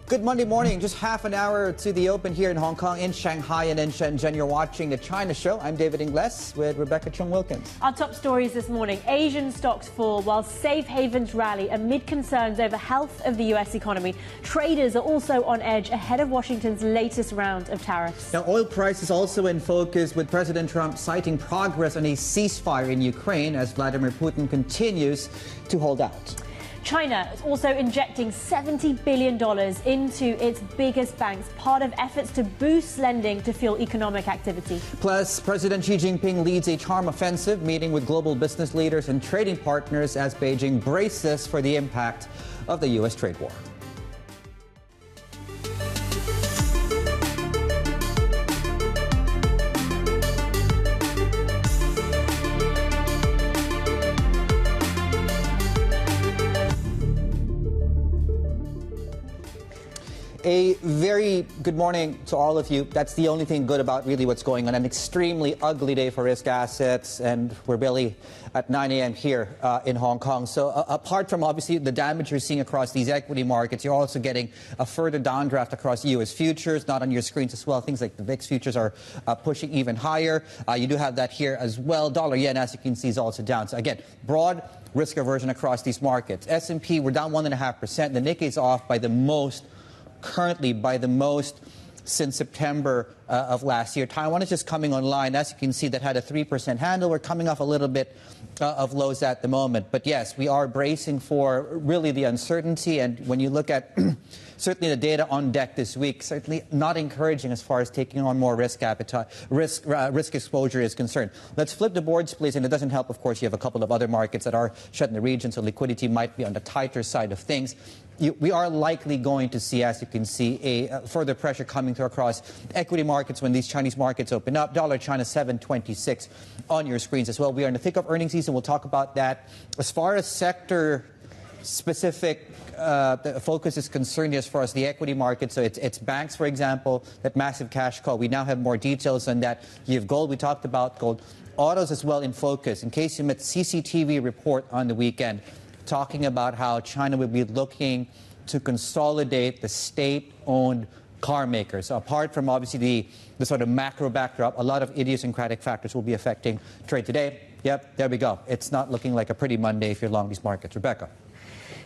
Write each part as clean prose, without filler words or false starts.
Good Monday morning, just half an hour to the open here in Hong Kong, in Shanghai and in Shenzhen. You're watching the China Show. I'm David Ingles with Rebecca Choong Wilkins. Our top stories this morning. Asian stocks fall while safe havens rally amid concerns over health of the US economy. Traders are also on edge ahead of Washington's latest round of tariffs. Now, oil prices also in focus, with President Trump citing progress on a ceasefire in Ukraine as Vladimir Putin continues to hold out. China is also injecting $70 billion into its biggest banks, part of efforts to boost lending to fuel economic activity. Plus, President Xi Jinping leads a charm offensive, meeting with global business leaders and trading partners as Beijing braces for the impact of the U.S. trade war. A very good morning to all of you. That's the only thing good about really what's going on. An extremely ugly day for risk assets, and we're barely at 9 a.m. here in Hong Kong. So apart from obviously the damage you're seeing across these equity markets, you're also getting a further downdraft across U.S. futures, not on your screens as well. Things like the VIX futures are pushing even higher. You do have that here as well. Dollar yen, as you can see, is also down. So again, broad risk aversion across these markets. S&P, we're down 1.5%. The Nikkei's off by the most, currently by the most since September of last year. Taiwan is just coming online. As you can see, that had a 3% handle. We're coming off a little bit of lows at the moment. But yes, we are bracing for really the uncertainty. And when you look at certainly the data on deck this week, certainly not encouraging as far as taking on more risk appetite, risk exposure is concerned. Let's flip the boards, please. And it doesn't help, of course, you have a couple of other markets that are shut in the region, so liquidity might be on the tighter side of things. We are likely going to see, as you can see, a further pressure coming through across equity markets when these Chinese markets open up. Dollar China 726 on your screens as well. We are in the thick of earnings season. We'll talk about that. As far as sector-specific the focus is concerned as far as the equity market, so it's banks, for example, that massive cash call. We now have more details on that. You have gold. We talked about gold. Autos as well in focus. In case you missed CCTV report on the weekend, talking about how China would be looking to consolidate the state-owned car makers. So apart from obviously the sort of macro backdrop, a lot of idiosyncratic factors will be affecting trade today. Yep, there we go. It's not looking like a pretty Monday if you're long these markets. Rebecca.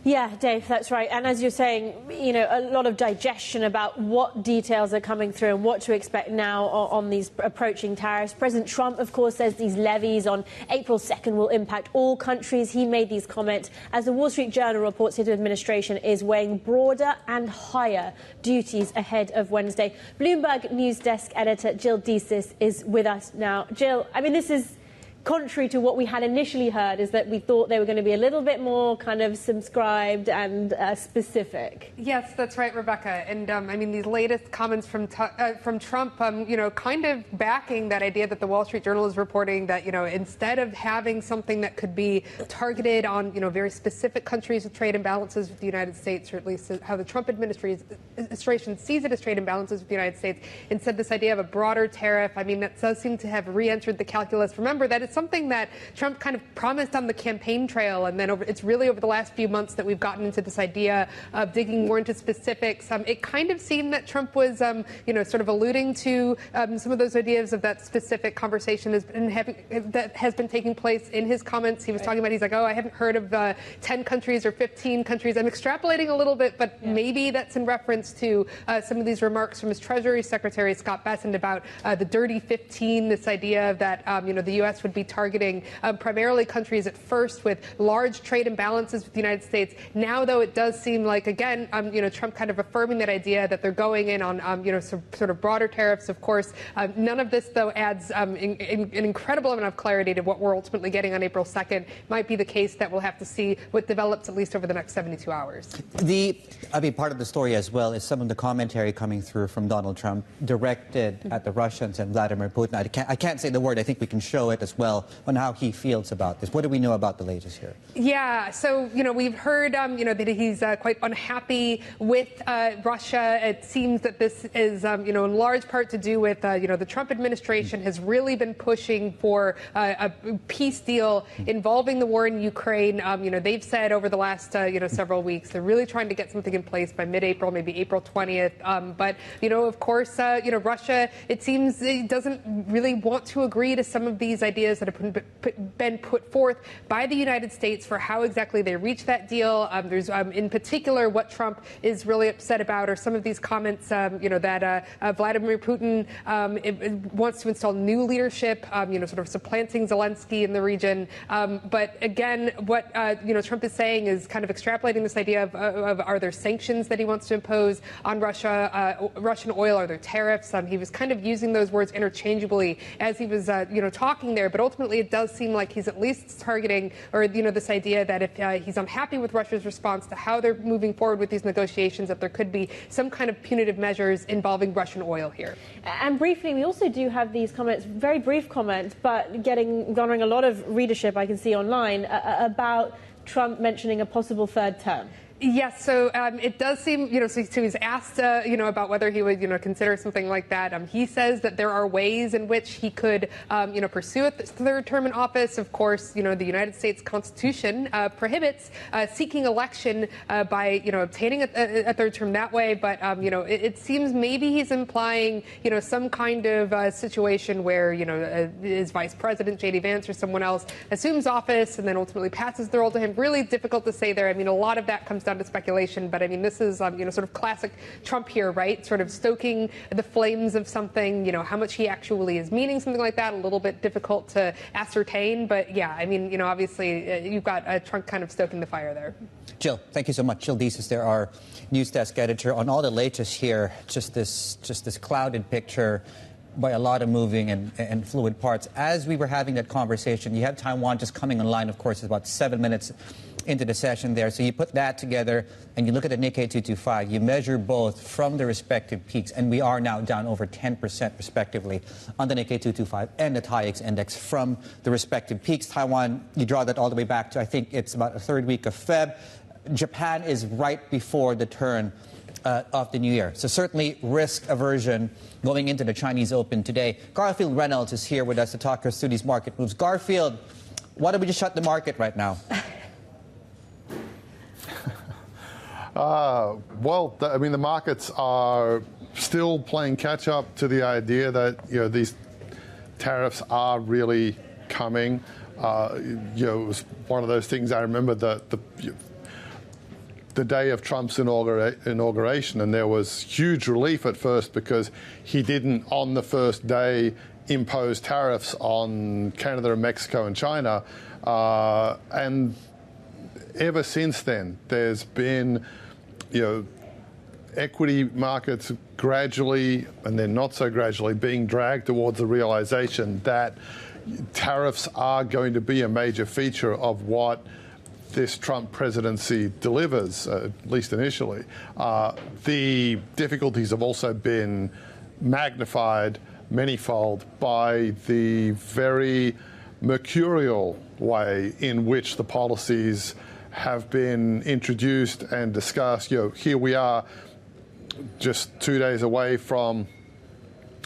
Yeah, Dave, that's right. And as you're saying, you know, a lot of digestion about what details are coming through and what to expect now on these approaching tariffs. President Trump, of course, says these levies on April 2nd will impact all countries. He made these comments as the Wall Street Journal reports his administration is weighing broader and higher duties ahead of Wednesday. Bloomberg News Desk editor Jill Desis is with us now. Jill, I mean, this is contrary to what we had initially heard, is that we thought they were going to be a little bit more kind of circumscribed and specific. Yes, that's right, Rebecca. And I mean, these latest comments from Trump, you know, kind of backing that idea that the Wall Street Journal is reporting that, you know, instead of having something that could be targeted on, you know, very specific countries with trade imbalances with the United States, or at least how the Trump administration sees it as trade imbalances with the United States, instead this idea of a broader tariff, I mean, that does seem to have re-entered the calculus. Remember that it's something that Trump kind of promised on the campaign trail, and then it's really over the last few months that we've gotten into this idea of digging more into specifics. It kind of seemed that Trump was, you know, sort of alluding to some of those ideas of that specific conversation that has been taking place in his comments. He was talking about, he's like, oh, I haven't heard of 10 countries or 15 countries. I'm extrapolating a little bit, but maybe that's in reference to some of these remarks from his Treasury Secretary, Scott Bessent, about the dirty 15, this idea that, you know, the U.S. would be targeting primarily countries at first with large trade imbalances with the United States. Now, though, it does seem like, again, you know, Trump kind of affirming that idea that they're going in on, you know, sort of broader tariffs. Of course, none of this, though, adds an incredible amount of clarity to what we're ultimately getting on April 2nd. It might be the case that we'll have to see what develops at least over the next 72 hours. I mean, part of the story as well is some of the commentary coming through from Donald Trump directed at the Russians and Vladimir Putin. I can't say the word. I think we can show it as well. well on how he feels about this. What do we know about the latest here? Yeah, so, we've heard, that he's quite unhappy with Russia. It seems that this is, in large part to do with, the Trump administration has really been pushing for a peace deal involving the war in Ukraine. They've said over the last, several weeks, they're really trying to get something in place by mid-April, maybe April 20th. But, of course, Russia, it seems, doesn't really want to agree to some of these ideas that have been put forth by the United States for how exactly they reach that deal. There's, in particular, what Trump is really upset about are some of these comments, that Vladimir Putin wants to install new leadership, sort of supplanting Zelensky in the region. But again, what, Trump is saying is kind of extrapolating this idea of are there sanctions that he wants to impose on Russia, Russian oil? Are there tariffs? He was kind of using those words interchangeably as he was, talking there. But ultimately, it does seem like he's at least targeting, or, this idea that if he's unhappy with Russia's response to how they're moving forward with these negotiations, that there could be some kind of punitive measures involving Russian oil here. And briefly, we also do have these comments, very brief comments, but garnering a lot of readership, I can see online, about Trump mentioning a possible third term. Yes, so it does seem, so he's asked, about whether he would, consider something like that. He says that there are ways in which he could, pursue a third term in office. Of course, the United States Constitution prohibits seeking election by, obtaining a third term that way. But, it seems maybe he's implying, some kind of situation where, his vice president, J.D. Vance, or someone else assumes office and then ultimately passes the role to him. Really difficult to say there. I mean, a lot of that comes down to speculation, but I mean, this is, sort of classic Trump here, right? Sort of stoking the flames of something, how much he actually is meaning something like that, a little bit difficult to ascertain. But yeah, I mean, obviously you've got Trump kind of stoking the fire there. Jill, thank you so much. Jill Dees is there, our news desk editor. On all the latest here, just this clouded picture by a lot of moving and fluid parts. As we were having that conversation, you have Taiwan just coming online, of course, it's about 7 minutes into the session there. So you put that together and you look at the Nikkei 225, you measure both from the respective peaks, and we are now down over 10% respectively on the Nikkei 225 and the TAIEX index from the respective peaks. Taiwan, you draw that all the way back to, I think it's about the third week of Feb. Japan is right before the turn of the new year. So certainly risk aversion going into the Chinese Open today. Garfield Reynolds is here with us to talk us through these market moves. Garfield, why don't we just shut the market right now? I mean, the markets are still playing catch up to the idea that, these tariffs are really coming. It was one of those things. I remember the day of Trump's inauguration, and there was huge relief at first because he didn't, on the first day, impose tariffs on Canada and Mexico and China. And ever since then, there's been, equity markets gradually, and then not so gradually, being dragged towards the realization that tariffs are going to be a major feature of what this Trump presidency delivers, at least initially. The difficulties have also been magnified manyfold by the very mercurial way in which the policies have been introduced and discussed. Here we are just 2 days away from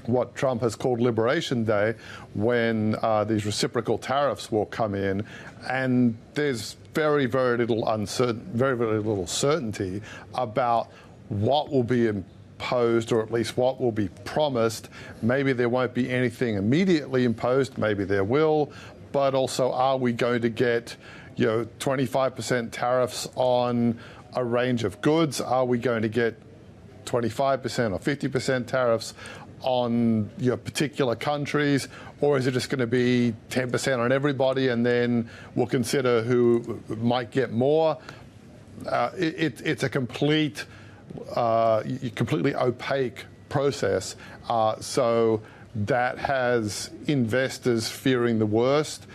what Trump has called Liberation Day, when these reciprocal tariffs will come in, and there's very little certainty about what will be imposed, or at least what will be promised. Maybe there won't be anything immediately imposed, maybe there will, but also, are we going to get 25% tariffs on a range of goods? Are we going to get 25% or 50% tariffs on particular countries, or is it just going to be 10% on everybody, and then we'll consider who might get more? It's a completely opaque process. So that has investors fearing the worst,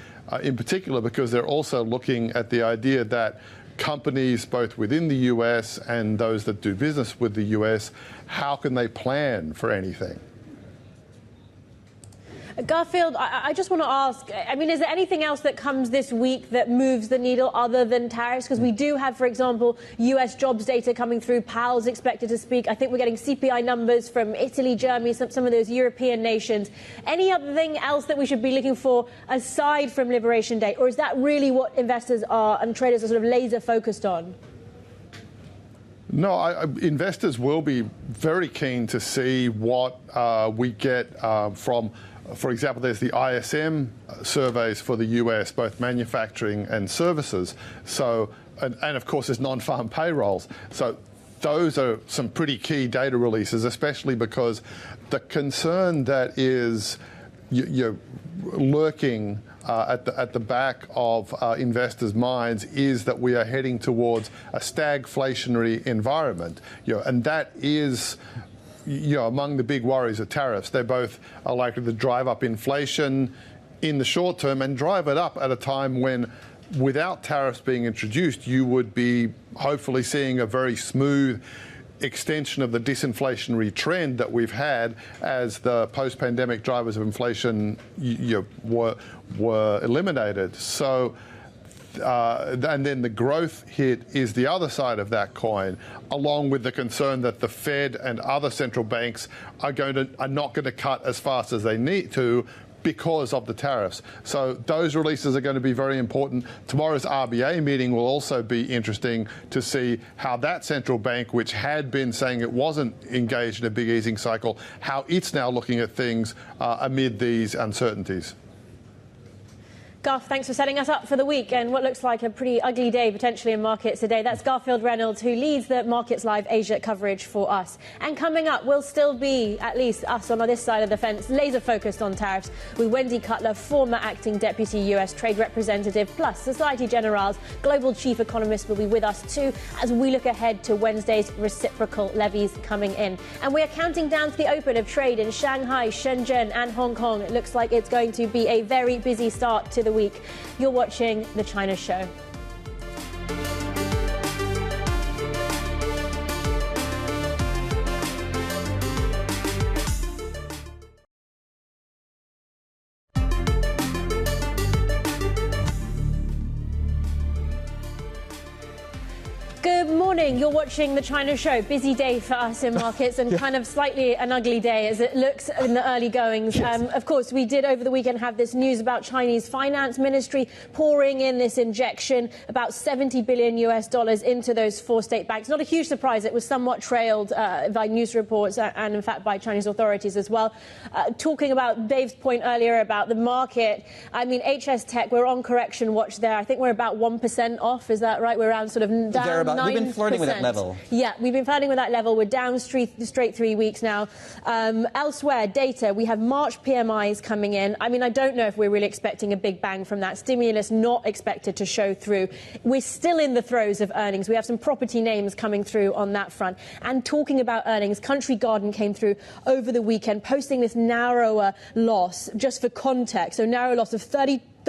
in particular because they're also looking at the idea that companies both within the US and those that do business with the US, how can they plan for anything? Garfield, I just want to ask, I mean, is there anything else that comes this week that moves the needle other than tariffs? Because we do have, for example, US jobs data coming through, Powell's expected to speak. I think we're getting CPI numbers from Italy, Germany, some of those European nations. Any other thing else that we should be looking for aside from Liberation Day? Or is that really what investors are and traders are sort of laser focused on? No, investors will be very keen to see what we get from, for example, there's the ISM surveys for the US, both manufacturing and services. So, and of course, there's non-farm payrolls. So those are some pretty key data releases, especially because the concern that is lurking at the back of investors' minds is that we are heading towards a stagflationary environment, and that is, among the big worries of tariffs. They both are likely to drive up inflation in the short term and drive it up at a time when, without tariffs being introduced, you would be hopefully seeing a very smooth extension of the disinflationary trend that we've had as the post-pandemic drivers of inflation were eliminated. So, and then the growth hit is the other side of that coin, along with the concern that the Fed and other central banks are not going to cut as fast as they need to because of the tariffs. So those releases are going to be very important. Tomorrow's RBA meeting will also be interesting to see how that central bank, which had been saying it wasn't engaged in a big easing cycle, how it's now looking at things amid these uncertainties. Garth, thanks for setting us up for the week and what looks like a pretty ugly day potentially in markets today. That's Garfield Reynolds, who leads the Markets Live Asia coverage for us. And coming up, we'll still be, at least us on this side of the fence, laser focused on tariffs with Wendy Cutler, former acting deputy US trade representative, plus Societe Generale's global chief economist will be with us too as we look ahead to Wednesday's reciprocal levies coming in. And we are counting down to the open of trade in Shanghai, Shenzhen and Hong Kong. It looks like it's going to be a very busy start to the week. You're watching The China Show. Good morning. You're watching The China Show. Busy day for us in markets and kind of slightly an ugly day as it looks in the early goings. Yes. Of course, we did over the weekend have this news about Chinese finance ministry pouring in this injection, about $70 billion into those four state banks. Not a huge surprise. It was somewhat trailed by news reports and, in fact, by Chinese authorities as well. Talking about Dave's point earlier about the market, I mean, HS Tech, we're on correction watch there. I think we're about 1% off. Is that right? We're around sort of down. We've been flirting with that level. Yeah, we've been flirting with that level. We're down straight 3 weeks now. Elsewhere, data, we have March PMIs coming in. I mean, I don't know if we're really expecting a big bang from that. Stimulus not expected to show through. We're still in the throes of earnings. We have some property names coming through on that front. And talking about earnings, Country Garden came through over the weekend, posting this narrower loss, just for context. So narrow loss of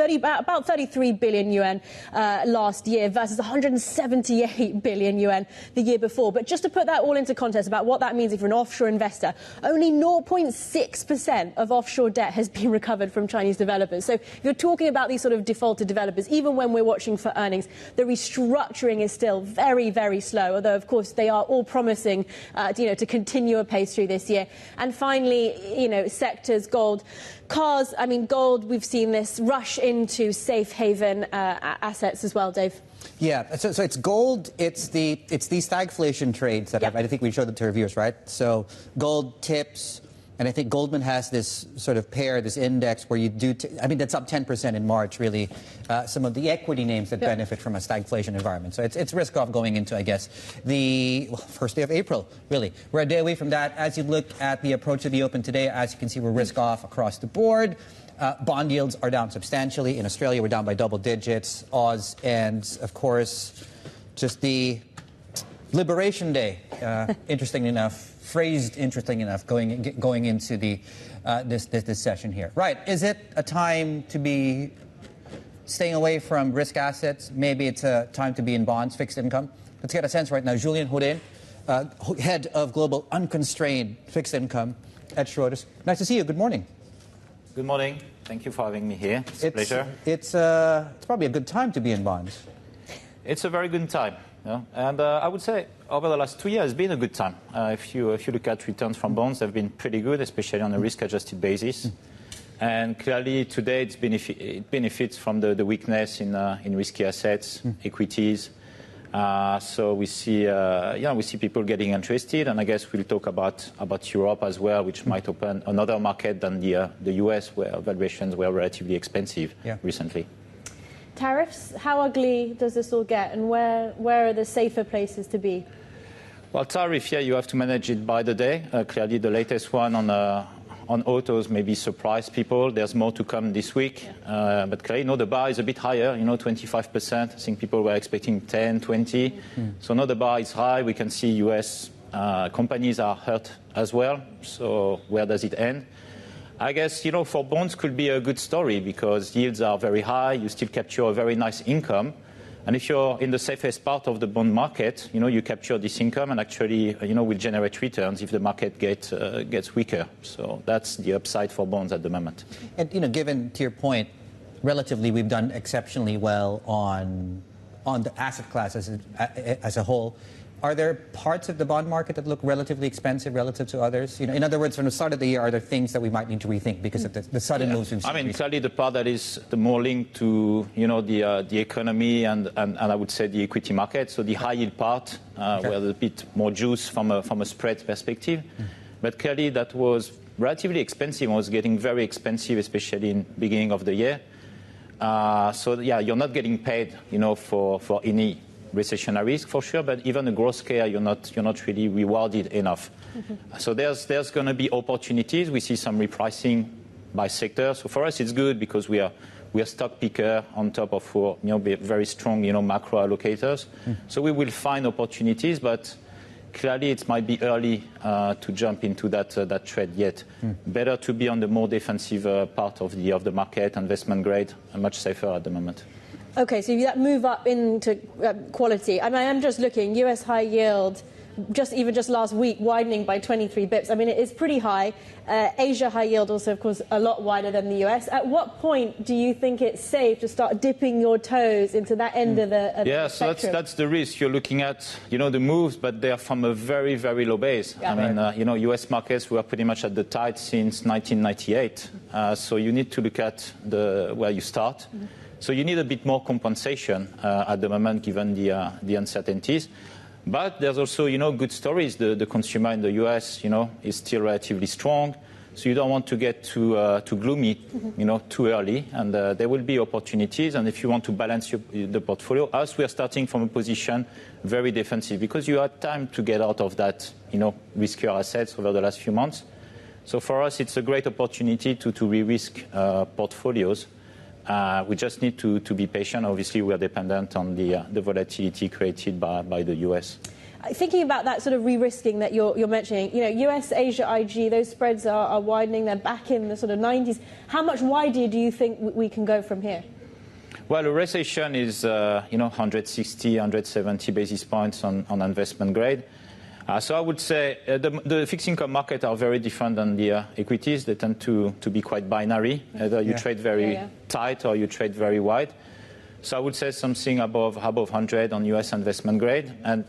about 33 billion yuan last year versus 178 billion yuan the year before. But just to put that all into context about what that means if you're an offshore investor, only 0.6% of offshore debt has been recovered from Chinese developers. So if you're talking about these sort of defaulted developers, even when we're watching for earnings, the restructuring is still very, very slow, although, of course, they are all promising to continue apace through this year. And finally, sectors, gold, cars. I mean, gold, we've seen this rush into safe haven assets as well, Dave. Yeah, so it's gold, it's these stagflation trades that I think we showed them to reviewers, right? So gold tips, and I think Goldman has this sort of pair, this index where you do, I mean, that's up 10% in March, really. Some of the equity names that benefit from a stagflation environment. So it's risk off going into, I guess, the first day of April, really. We're a day away from that. As you look at the approach to the open today, as you can see, we're risk off across the board. Bond yields are down substantially. In Australia, we're down by double digits. Oz, and, of course, just the Liberation Day, interesting enough. Phrased interesting enough going into the this session here. Right, is it a time to be staying away from risk assets? Maybe it's a time to be in bonds, fixed income. Let's get a sense right now. Julien, Houdain, head of global Unconstrained fixed income at Schroders. Nice to see you. Good morning. Good morning. Thank you for having me here. It's a pleasure. It's probably a good time to be in bonds. It's a very good time. Yeah? And I would say over the last 2 years, it's been a good time. If you look at returns from bonds, they've been pretty good, especially on a risk-adjusted basis. And clearly today it benefits from the weakness in risky assets, equities. So we see people getting interested, and I guess we'll talk about Europe as well, which might open another market than the US, where valuations were relatively expensive recently. Tariffs, how ugly does this all get, and where are the safer places to be? Well, tariff, you have to manage it by the day. Clearly, the latest one on autos maybe surprise people. There's more to come this week. But clearly, the bar is a bit higher, 25%. I think people were expecting 10, 20. So the bar is high. We can see US companies are hurt as well. So where does it end? I guess, for bonds could be a good story because yields are very high. You still capture a very nice income. And if you're in the safest part of the bond market, you capture this income and actually, will generate returns if the market gets weaker. So that's the upside for bonds at the moment. And, given to your point, relatively we've done exceptionally well on the asset class as a whole. Are there parts of the bond market that look relatively expensive relative to others? In other words, from the start of the year, are there things that we might need to rethink because of the sudden moves we've seen? Clearly the part that is the more linked to, the economy and I would say the equity market. So the high yield part, where there's a bit more juice from a spread perspective. But clearly that was relatively expensive. It was getting very expensive, especially in the beginning of the year. You're not getting paid, for any recessionary risk for sure, but even a growth scare, you're not really rewarded enough. So there's going to be opportunities. We see some repricing by sector. So for us, it's good because we are stock picker on top of very strong macro allocators. So we will find opportunities, but clearly it might be early to jump into that trade yet. Better to be on the more defensive part of the market, investment grade, and much safer at the moment. Okay, so that move up into quality. I'm just looking, US high yield, just last week, widening by 23 bips. It is pretty high. Asia high yield also, of course, a lot wider than the US. At what point do you think it's safe to start dipping your toes into that end of the spectrum? So that's the risk. You're looking at, the moves, but they are from a very, very low base. US markets were pretty much at the tide since 1998. So you need to look at where you start. So you need a bit more compensation at the moment, given the uncertainties. But there's also, good stories. The consumer in the US, is still relatively strong. So you don't want to get too gloomy, too early. And there will be opportunities. And if you want to balance the portfolio, we are starting from a position very defensive because you had time to get out of that, riskier assets over the last few months. So for us, it's a great opportunity to re-risk portfolios. We just need to be patient. Obviously, we are dependent on the volatility created by the US. Thinking about that sort of re-risking that you're mentioning, US, Asia, IG, those spreads are widening. They're back in the sort of 90s. How much wider do you think we can go from here? Well, a recession is, 160, 170 basis points on investment grade. So I would say the fixed income market are very different than the equities. They tend to be quite binary. Either you trade very tight or you trade very wide. So I would say something above 100 on US investment grade and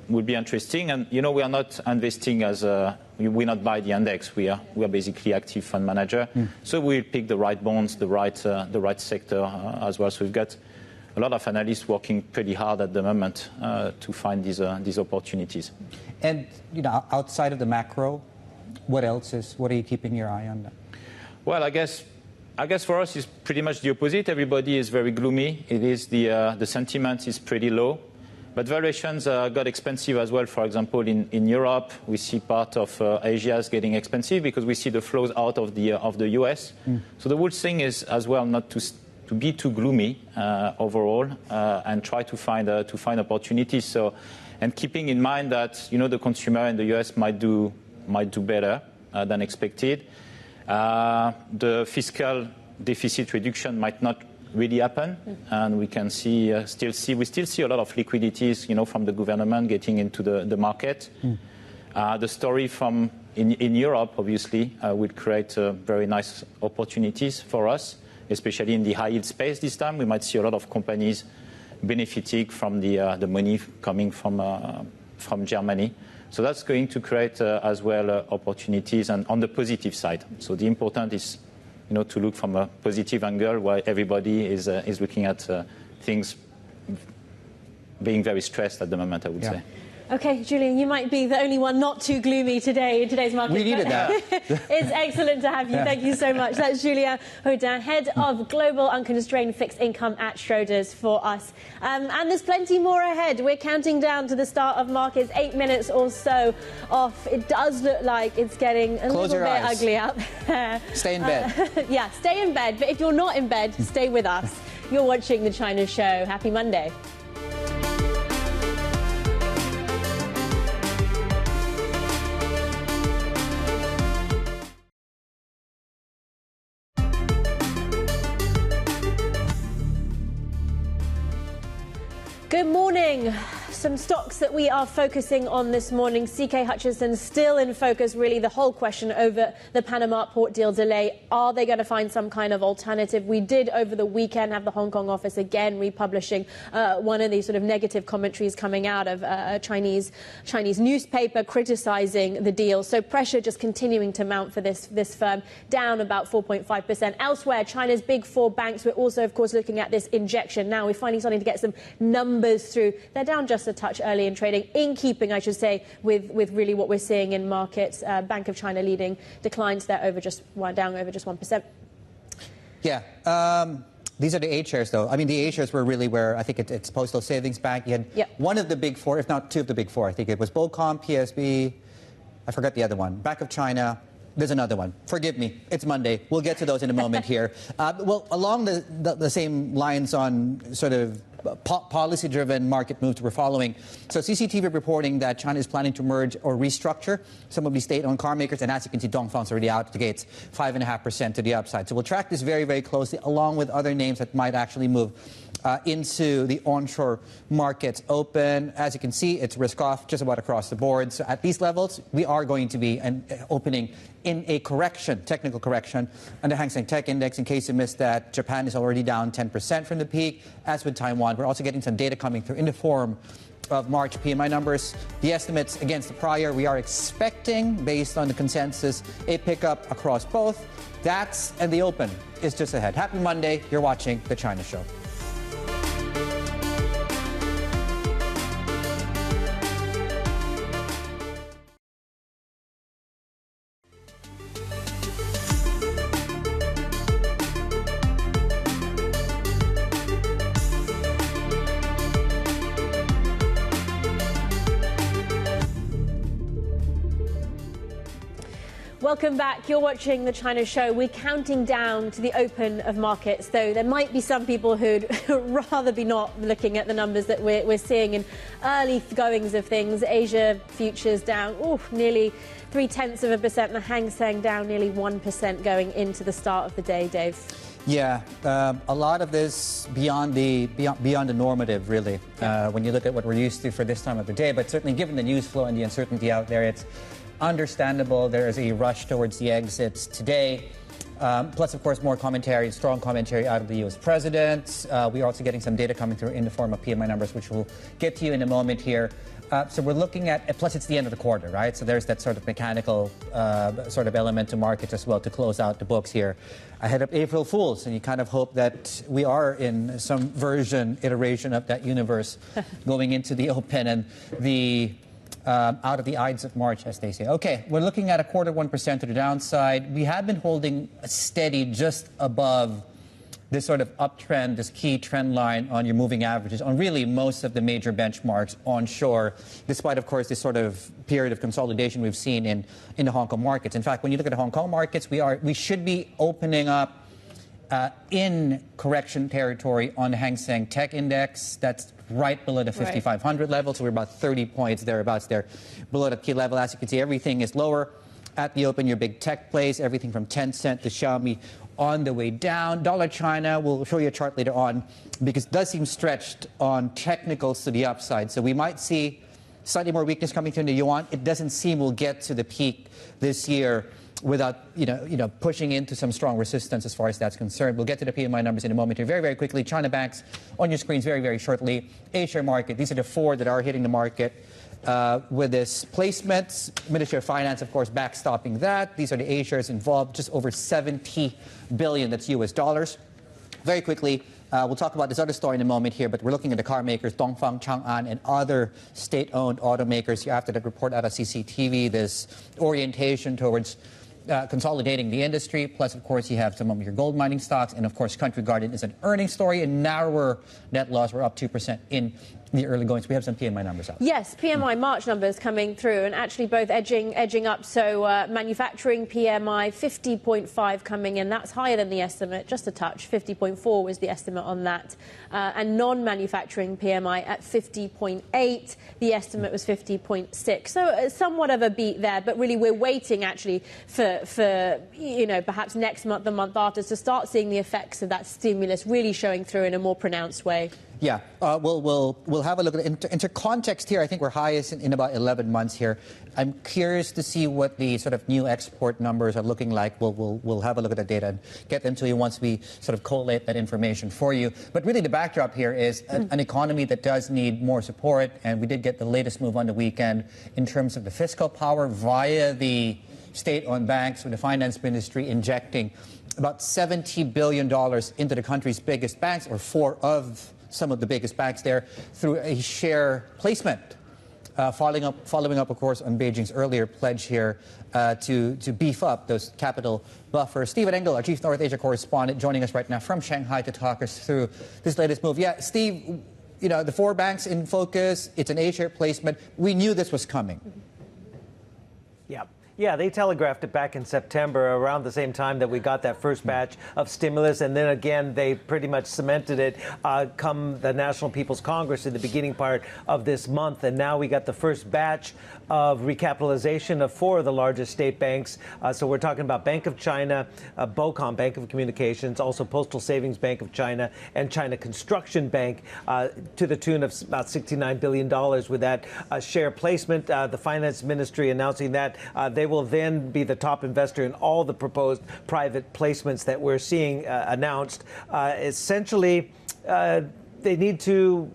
would be interesting. And, we are not investing we not buy the index. We are basically active fund manager. So we'll pick the right bonds, the right sector as well. So we've got a lot of analysts working pretty hard at the moment to find these opportunities. And, outside of the macro, what are you keeping your eye on? Well, I guess for us it's pretty much the opposite. Everybody is very gloomy. It is the sentiment is pretty low. But valuations got expensive as well. For example, in Europe, we see part of Asia is getting expensive because we see the flows out of the US. So the whole thing is as well not to be too gloomy overall and try to find opportunities. So, and keeping in mind that the consumer in the US might do better than expected. The fiscal deficit reduction might not really happen, and we can we still see a lot of liquidities, from the government getting into the market. The story from in Europe, obviously, will create very nice opportunities for us, especially in the high yield space this time. We might see a lot of companies benefiting from the money coming from Germany. So that's going to create as well opportunities and on the positive side. So the important is to look from a positive angle while everybody is looking at things being very stressed at the moment, I would say. Okay, Julien, you might be the only one not too gloomy today in today's market. We needed that. It's excellent to have you. Thank you so much. That's Julien, Houdain, head of global unconstrained fixed income at Schroders for us. And there's plenty more ahead. We're counting down to the start of markets, 8 minutes or so off. It does look like it's getting a little bit ugly out there. Stay in bed. Yeah, stay in bed. But if you're not in bed, stay with us. You're watching The China Show. Happy Monday. Good morning. Some stocks that we are focusing on this morning. CK Hutchison still in focus, really the whole question over the Panama port deal delay. Are they going to find some kind of alternative? We did over the weekend have the Hong Kong office again republishing one of these sort of negative commentaries coming out of a Chinese newspaper criticizing the deal. So pressure just continuing to mount for this firm, down about 4.5%. Elsewhere, China's big four banks, we're also, of course, looking at this injection. Now we're finally starting to get some numbers through. They're down just a touch early in trading, in keeping, I should say, with really what we're seeing in markets. Bank of China leading declines there down over just 1%. Yeah. These are the A shares, though. I mean, the A shares were really where I think it's Postal Savings Bank. You had one of the big four, if not two of the big four. I think it was BOCOM, PSB. I forgot the other one. Bank of China. There's another one. Forgive me. It's Monday. We'll get to those in a moment here. Well, along the same lines on sort of policy-driven market moves we're following. So CCTV reporting that China is planning to merge or restructure some of these state-owned car makers. And as you can see, Dongfang's already out the gates, 5.5% to the upside. So we'll track this very, very closely, along with other names that might actually move into the onshore markets open. As you can see, it's risk-off just about across the board. So at these levels, we are going to be opening in a correction, technical correction, on the Hang Seng Tech Index. In case you missed that, Japan is already down 10% from the peak, as with Taiwan. We're also getting some data coming through in the form of March PMI numbers. The estimates against the prior, we are expecting, based on the consensus, a pickup across both. That's and the open is just ahead. Happy Monday. You're watching The China Show. Welcome back. You're watching The China Show. We're counting down to the open of markets, though there might be some people who'd rather be not looking at the numbers that we're seeing in early goings of things. Asia futures down nearly 0.3%. The Hang Seng down nearly 1% going into the start of the day, Dave. Yeah, a lot of this beyond the normative, really, when you look at what we're used to for this time of the day. But certainly given the news flow and the uncertainty out there, it's understandable there is a rush towards the exits today. Plus, of course, more commentary, strong commentary out of the U.S. president. We're also getting some data coming through in the form of PMI numbers, which we'll get to you in a moment here. So we're looking at, plus it's the end of the quarter, right? So there's that sort of mechanical sort of element to markets as well to close out the books here ahead of April Fools. And you kind of hope that we are in some iteration of that universe going into the open and the out of the Ides of March, as they say. Okay, we're looking at 0.25% to the downside. We have been holding steady just above this sort of uptrend, this key trend line on your moving averages on really most of the major benchmarks onshore, despite, of course, this sort of period of consolidation we've seen in the Hong Kong markets. In fact, when you look at the Hong Kong markets, we should be opening up in correction territory on the Hang Seng Tech Index. That's right below the 5,500 level, so we're about 30 points thereabouts there below the key level. As you can see, everything is lower at the open. Your big tech plays, everything from Tencent to Xiaomi on the way down. Dollar China, we'll show you a chart later on, because it does seem stretched on technicals to the upside. So we might see slightly more weakness coming through in the yuan. It doesn't seem we'll get to the peak this year without pushing into some strong resistance as far as that's concerned. We'll get to the PMI numbers in a moment here. Very, very quickly, China banks on your screens very, very shortly. Asia market, these are the four that are hitting the market with this placement. Ministry of Finance, of course, backstopping that. These are the A shares involved, just over 70 billion, that's US dollars. Very quickly, we'll talk about this other story in a moment here, but we're looking at the car makers, Dongfeng, Chang'an, and other state-owned automakers. After that report out of CCTV, this orientation towards consolidating the industry. Plus, of course, you have some of your gold mining stocks. And, of course, Country Garden is an earnings story. And narrower net loss, we're up 2% in the early goings. We have some PMI numbers out. Yes, PMI March numbers coming through, and actually both edging up. So manufacturing PMI 50.5 coming in. That's higher than the estimate, just a touch. 50.4 was the estimate on that. And non-manufacturing PMI at 50.8. The estimate was 50.6. So somewhat of a beat there, but really we're waiting actually for perhaps next month, the month after, to start seeing the effects of that stimulus really showing through in a more pronounced way. Yeah, we'll have a look at it. Into context here, I think we're highest in about 11 months here. I'm curious to see what the sort of new export numbers are looking like. We'll have a look at the data and get them to you once we sort of collate that information for you. But really the backdrop here is an economy that does need more support, and we did get the latest move on the weekend in terms of the fiscal power via the state-owned banks, with the finance ministry injecting about $70 billion into the country's biggest banks, or four of some of the biggest banks there, through a share placement, following up, of course, on Beijing's earlier pledge here to beef up those capital buffers. Steve Engel, our Chief North Asia correspondent, joining us right now from Shanghai to talk us through this latest move. Yeah, Steve, the four banks in focus, it's an A-share placement. We knew this was coming. Yeah, they telegraphed it back in September, around the same time that we got that first batch of stimulus. And then again, they pretty much cemented it come the National People's Congress in the beginning part of this month. And now we got the first batch of recapitalization of four of the largest state banks. So we're talking about Bank of China, BOCOM, Bank of Communications, also Postal Savings Bank of China, and China Construction Bank, to the tune of about $69 billion with that share placement. The Finance Ministry announcing that they will then be the top investor in all the proposed private placements that we're seeing announced. Essentially, they need to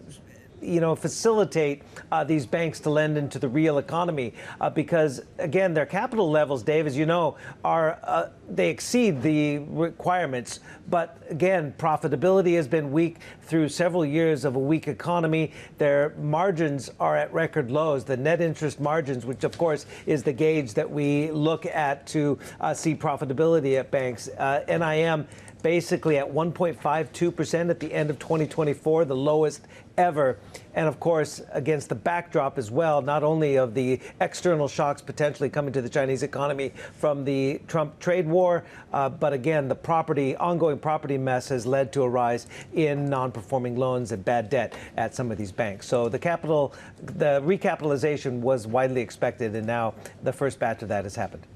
facilitate these banks to lend into the real economy because, again, their capital levels, Dave, as you know, are they exceed the requirements. But, again, profitability has been weak through several years of a weak economy. Their margins are at record lows. The net interest margins, which, of course, is the gauge that we look at to see profitability at banks. NIM basically at 1.52% at the end of 2024, the lowest ever. And of course, against the backdrop as well, not only of the external shocks potentially coming to the Chinese economy from the Trump trade war, but again, the ongoing property mess has led to a rise in non-performing loans and bad debt at some of these banks. So the recapitalization was widely expected, and now the first batch of that has happened.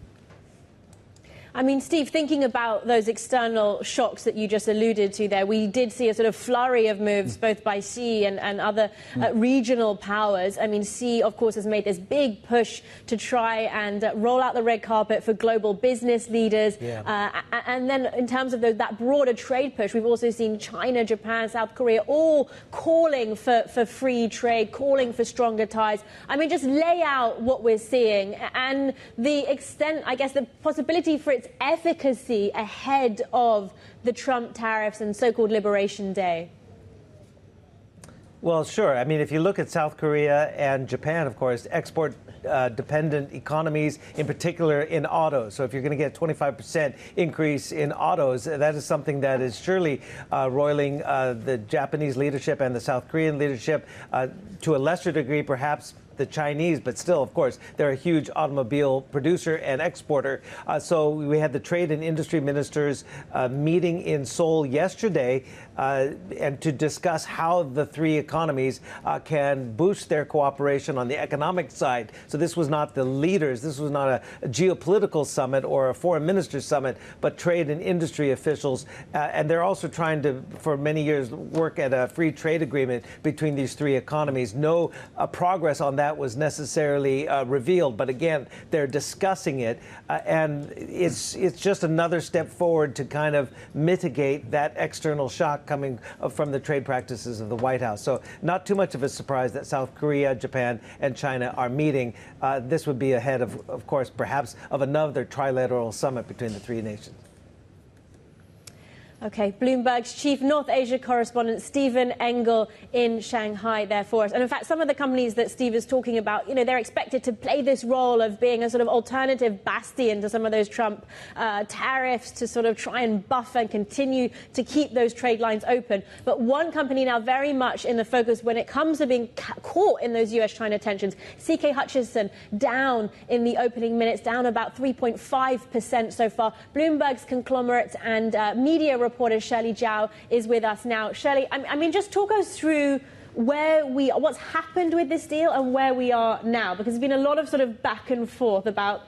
I mean, Steve, thinking about those external shocks that you just alluded to there, we did see a sort of flurry of moves both by Xi and other regional powers. I mean, Xi, of course, has made this big push to try and roll out the red carpet for global business leaders. Yeah. And then in terms of that broader trade push, we've also seen China, Japan, South Korea all calling for free trade, calling for stronger ties. I mean, just lay out what we're seeing and the extent, I guess, the possibility for its efficacy ahead of the Trump tariffs and so-called Liberation Day. Well, sure. I mean, if you look at South Korea and Japan, of course, export-dependent economies, in particular in autos. So if you're going to get a 25% increase in autos, that is something that is surely roiling the Japanese leadership and the South Korean leadership, to a lesser degree, perhaps the Chinese, but still, of course, they're a huge automobile producer and exporter. So we had the trade and industry ministers meeting in Seoul yesterday, and to discuss how the three economies can boost their cooperation on the economic side. So this was not the leaders, this was not a geopolitical summit or a foreign minister summit, but trade and industry officials. And they're also trying to, for many years, work at a free trade agreement between these three economies. No progress on that was necessarily revealed, but again, they're discussing it, and it's just another step forward to kind of mitigate that external shock coming from the trade practices of the White House. So not too much of a surprise that South Korea, Japan, and China are meeting. This would be ahead of course, perhaps of another trilateral summit between the three nations. Okay, Bloomberg's chief North Asia correspondent Stephen Engel in Shanghai there for us. And in fact, some of the companies that Steve is talking about, they're expected to play this role of being a sort of alternative bastion to some of those Trump tariffs to sort of try and buffer and continue to keep those trade lines open. But one company now very much in the focus when it comes to being caught in those US-China tensions, CK Hutchison down in the opening minutes, down about 3.5% so far. Bloomberg's conglomerate and media reporter Shirley Zhao is with us now. Shirley, I mean, just talk us through what's happened with this deal and where we are now, because there's been a lot of sort of back and forth about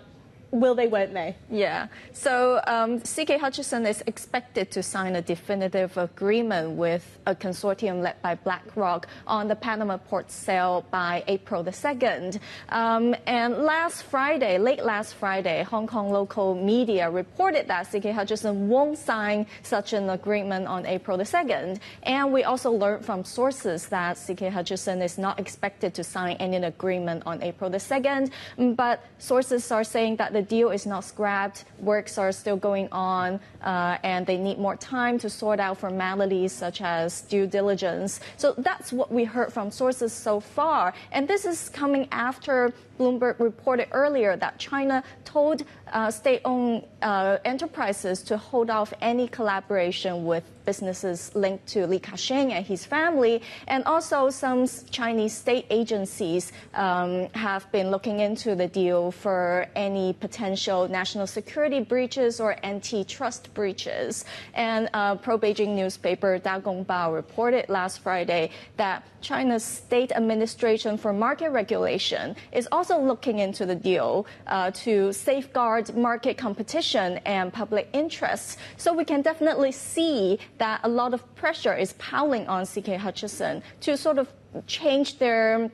will they, won't they? Yeah. So CK Hutchison is expected to sign a definitive agreement with a consortium led by BlackRock on the Panama port sale by April the 2nd. And late last Friday, Hong Kong local media reported that CK Hutchison won't sign such an agreement on April the 2nd. And we also learned from sources that CK Hutchison is not expected to sign any agreement on April the 2nd. But sources are saying that the deal is not scrapped, works are still going on, and they need more time to sort out formalities such as due diligence. So that's what we heard from sources so far. And this is coming after Bloomberg reported earlier that China told state-owned enterprises to hold off any collaboration with businesses linked to Li Ka-shing and his family. And also some Chinese state agencies have been looking into the deal for any potential national security breaches or antitrust breaches. And pro-Beijing newspaper Da Gongbao reported last Friday that China's State Administration for Market Regulation is also looking into the deal to safeguard market competition and public interests. So we can definitely see that a lot of pressure is piling on CK Hutchison to sort of change their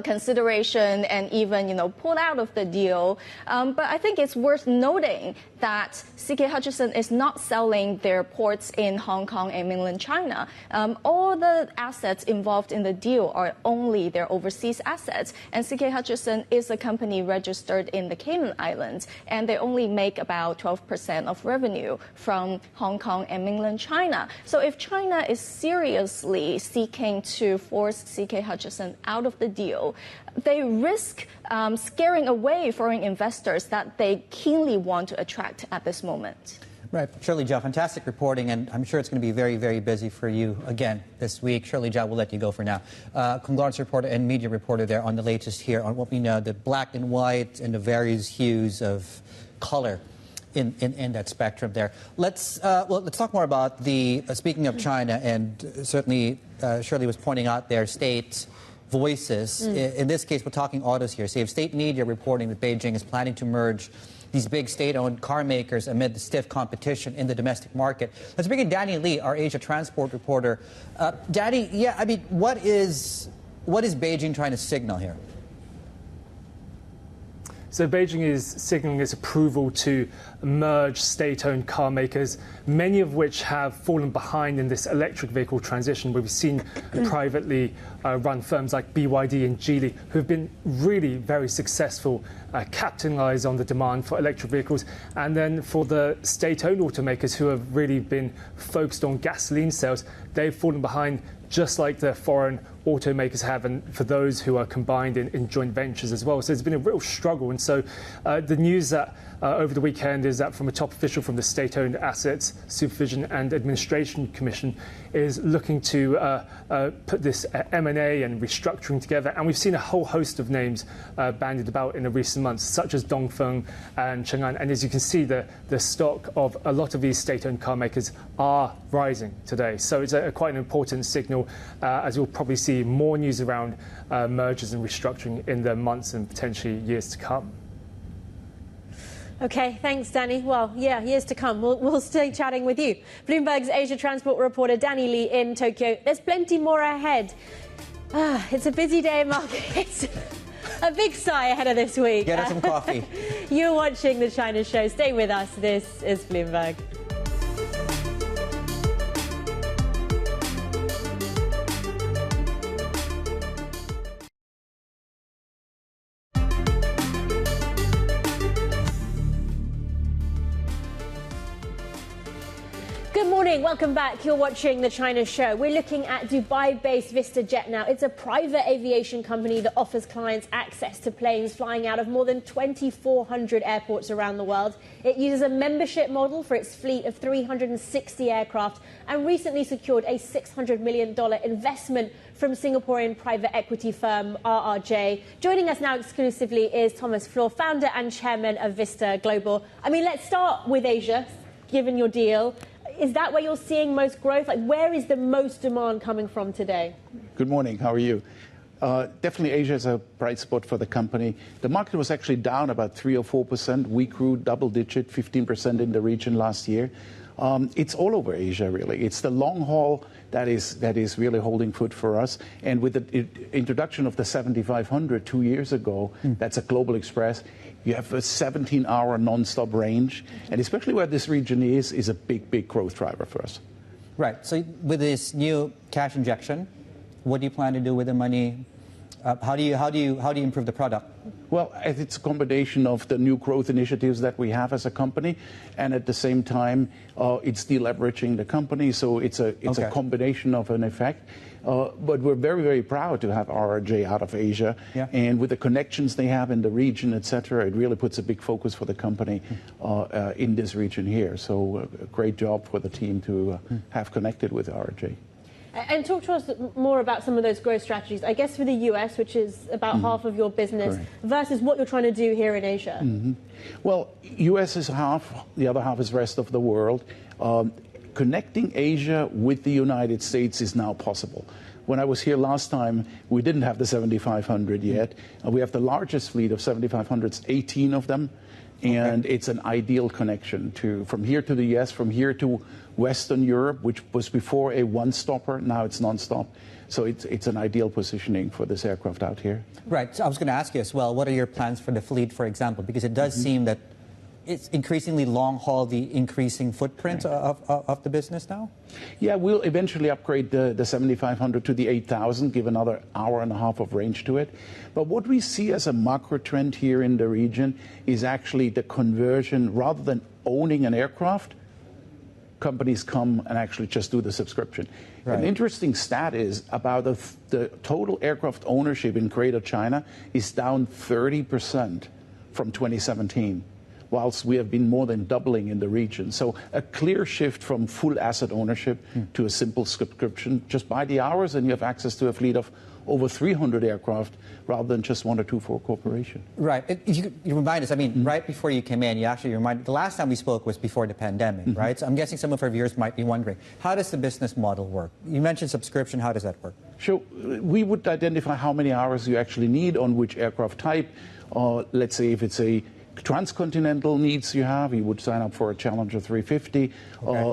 consideration and even, pull out of the deal. But I think it's worth noting that CK Hutchison is not selling their ports in Hong Kong and mainland China. All the assets involved in the deal are only their overseas assets. And CK Hutchison is a company registered in the Cayman Islands, and they only make about 12% of revenue from Hong Kong and mainland China. So if China is seriously seeking to force CK Hutchison out of the deal, they risk scaring away foreign investors that they keenly want to attract at this moment. Right. Shirley Zhao, fantastic reporting, and I'm sure it's going to be very, very busy for you again this week. Shirley Zhao, we'll let you go for now. Conglomerate reporter and media reporter there on the latest here on what we know, the black and white and the various hues of color in that spectrum there. Let's talk more about the, speaking of China, and certainly Shirley was pointing out their state voices. In this case, we're talking autos here. So you have state media reporting that Beijing is planning to merge these big state-owned car makers amid the stiff competition in the domestic market. Let's bring in Danny Lee, our Asia transport reporter. Danny, what is Beijing trying to signal here? So Beijing is signaling its approval to merge state-owned car makers, many of which have fallen behind in this electric vehicle transition, where we've seen privately run firms like BYD and Geely, who have been really very successful, capitalize on the demand for electric vehicles. And then for the state-owned automakers who have really been focused on gasoline sales, they've fallen behind, just like the foreign automakers have, and for those who are combined in joint ventures as well. So there's been a real struggle. And so the news that over the weekend is that from a top official from the State-Owned Assets Supervision and Administration Commission is looking to put this M&A and restructuring together. And we've seen a whole host of names bandied about in the recent months, such as Dongfeng and Chang'an. And as you can see, the stock of a lot of these state-owned car makers are rising today. So it's quite an important signal, as you'll probably see more news around mergers and restructuring in the months and potentially years to come. Okay, thanks, Danny. Well, yeah, years to come. We'll stay chatting with you. Bloomberg's Asia transport reporter Danny Lee in Tokyo. There's plenty more ahead. It's a busy day in markets. A big sigh ahead of this week. Get us some coffee. You're watching The China Show. Stay with us. This is Bloomberg. Good morning, welcome back. You're watching The China Show. We're looking at Dubai-based Vista Jet now. It's a private aviation company that offers clients access to planes flying out of more than 2,400 airports around the world. It uses a membership model for its fleet of 360 aircraft and recently secured a $600 million investment from Singaporean private equity firm RRJ. Joining us now exclusively is Thomas Flohr, founder and chairman of Vista Global. I mean, let's start with Asia, given your deal. Is that where you're seeing most growth? Like, where is the most demand coming from today? Good morning. How are you? Definitely Asia is a bright spot for the company. The market was actually down about 3 or 4%. We grew double-digit, 15% in the region last year. It's all over Asia, really. It's the long haul that is really holding foot for us. And with the introduction of the 7500 2 years ago, that's a global express. You have a 17-hour non-stop range, and especially where this region is a big, big growth driver for us. Right. So with this new cash injection, what do you plan to do with the money? How do you improve the product? Well, it's a combination of the new growth initiatives that we have as a company, and at the same time, it's deleveraging the company. So it's a combination of an effect. But we're very, very proud to have RRJ out of Asia, and with the connections they have in the region, etc., it really puts a big focus for the company in this region here. So a great job for the team to have connected with RRJ. And talk to us more about some of those growth strategies, I guess, for the US, which is about half of your business, versus what you're trying to do here in Asia. Well, US is half, the other half is rest of the world. Connecting Asia with the United States is now possible. When I was here last time, we didn't have the 7500 yet. We have the largest fleet of 7500s, 18 of them. And it's an ideal connection from here to the US, from here to Western Europe, which was before a one-stopper. Now it's non-stop. So it's an ideal positioning for this aircraft out here. Right. So I was going to ask you as well, what are your plans for the fleet, for example? Because it does seem that it's increasingly long haul, the increasing footprint of the business now? Yeah, we'll eventually upgrade the 7500 to the 8000, give another hour and a half of range to it. But what we see as a macro trend here in the region is actually the conversion. Rather than owning an aircraft, companies come and actually just do the subscription. Right. An interesting stat is about the total aircraft ownership in Greater China is down 30% from 2017. Whilst we have been more than doubling in the region. So a clear shift from full asset ownership to a simple subscription. Just buy the hours and you have access to a fleet of over 300 aircraft rather than just 1 or 2 for a corporation. Right. You remind us, I mean, right before you came in, you actually reminded, the last time we spoke was before the pandemic, right? So I'm guessing some of our viewers might be wondering, how does the business model work? You mentioned subscription, how does that work? Sure. We would identify how many hours you actually need on which aircraft type. Let's say if it's a transcontinental needs you have, you would sign up for a Challenger 350.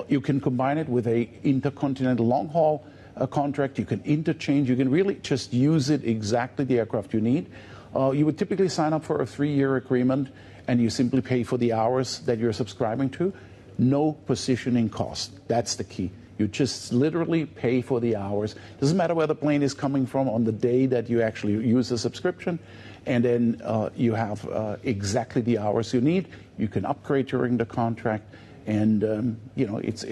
You can combine it with a intercontinental long-haul contract. You can interchange. You can really just use it exactly the aircraft you need. You would typically sign up for a 3-year agreement, and you simply pay for the hours that you're subscribing to. No positioning cost. That's the key. You just literally pay for the hours. Doesn't matter where the plane is coming from on the day that you actually use the subscription. And then you have exactly the hours you need. You can upgrade during the contract, and you know it's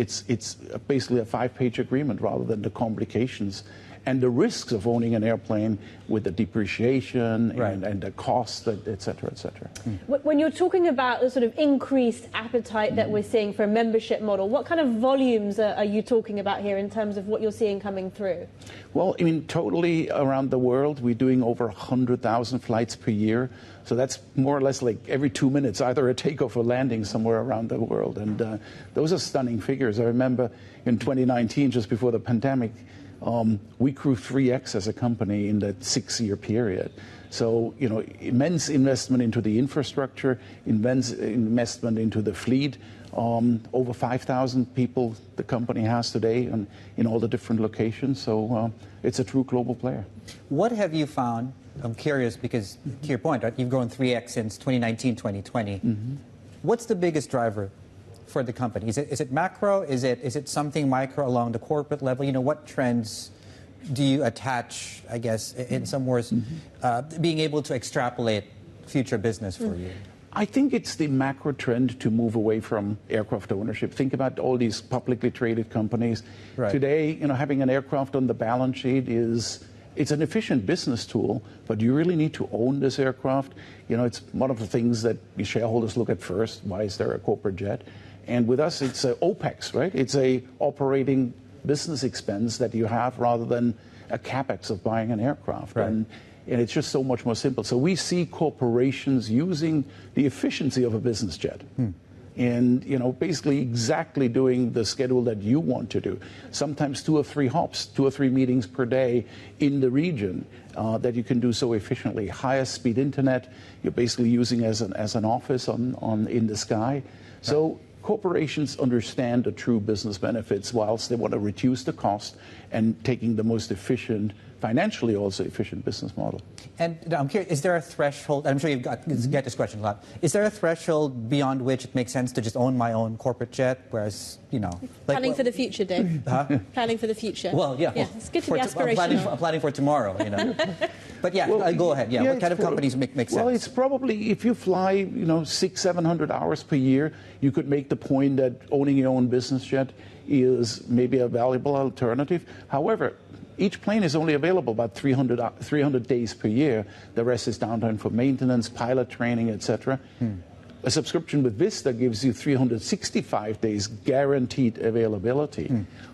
basically a 5-page agreement rather than the complications and the risks of owning an airplane with the depreciation and the cost, et cetera, et cetera. When you're talking about the sort of increased appetite that we're seeing for a membership model, what kind of volumes are you talking about here in terms of what you're seeing coming through? Well, I mean, totally around the world, we're doing over 100,000 flights per year. So that's more or less like every 2 minutes, either a takeoff or landing somewhere around the world. And those are stunning figures. I remember in 2019, just before the pandemic, we grew 3x as a company in that 6-year period. So, you know, immense investment into the infrastructure, immense investment into the fleet. Over 5,000 people the company has today and in all the different locations. So it's a true global player. What have you found? I'm curious because, to your point, right, you've grown 3x since 2019, 2020. What's the biggest driver for the company? Is it macro? Is it something micro along the corporate level? You know, what trends do you attach, I guess, in some words, being able to extrapolate future business for you? I think it's the macro trend to move away from aircraft ownership. Think about all these publicly traded companies. Right. Today, you know, having an aircraft on the balance sheet it's an efficient business tool, but you really need to own this aircraft. You know, it's one of the things that the shareholders look at first. Why is there a corporate jet? And with us, it's a OPEX, right? It's a operating business expense that you have rather than a CapEx of buying an aircraft. Right. And it's just so much more simple. So we see corporations using the efficiency of a business jet. And, you know, basically exactly doing the schedule that you want to do. Sometimes 2 or 3 hops, 2 or 3 meetings per day in the region that you can do so efficiently. Highest speed internet, you're basically using as an office in the sky. So corporations understand the true business benefits whilst they want to reduce the cost and taking the most efficient, financially also efficient business model. And I'm curious, is there a threshold, I'm sure get this question a lot, is there a threshold beyond which it makes sense to just own my own corporate jet, whereas, you know... Planning for the future, Dave. Planning for the future. Well, yeah. It's good to be aspirational. I'm planning for tomorrow, you know. But yeah, well, go ahead. Yeah, what kind of companies make sense? Well, it's probably, if you fly, you know, 600-700 hours per year, you could make the point that owning your own business jet is maybe a valuable alternative. However, each plane is only available about 300 days per year. The rest is downtime for maintenance, pilot training, etc. A subscription with Vista gives you 365 days guaranteed availability.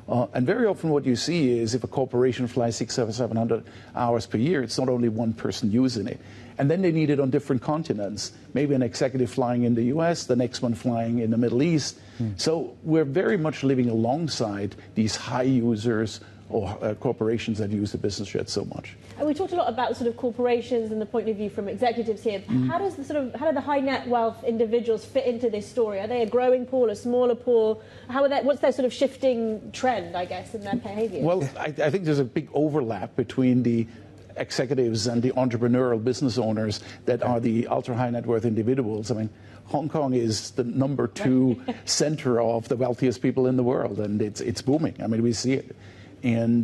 And very often what you see is if a corporation flies 600 or 700 hours per year, it's not only one person using it. And then they need it on different continents. Maybe an executive flying in the US, the next one flying in the Middle East. So we're very much living alongside these high users or corporations that use the business jet so much. And we talked a lot about sort of corporations and the point of view from executives here. How do the high net wealth individuals fit into this story? Are they a growing pool, a smaller pool? What's their sort of shifting trend, I guess, in their behaviour? Well, I think there's a big overlap between the executives and the entrepreneurial business owners that are the ultra high net worth individuals. I mean, Hong Kong is the number 2 center of the wealthiest people in the world, and it's booming. I mean, we see it. And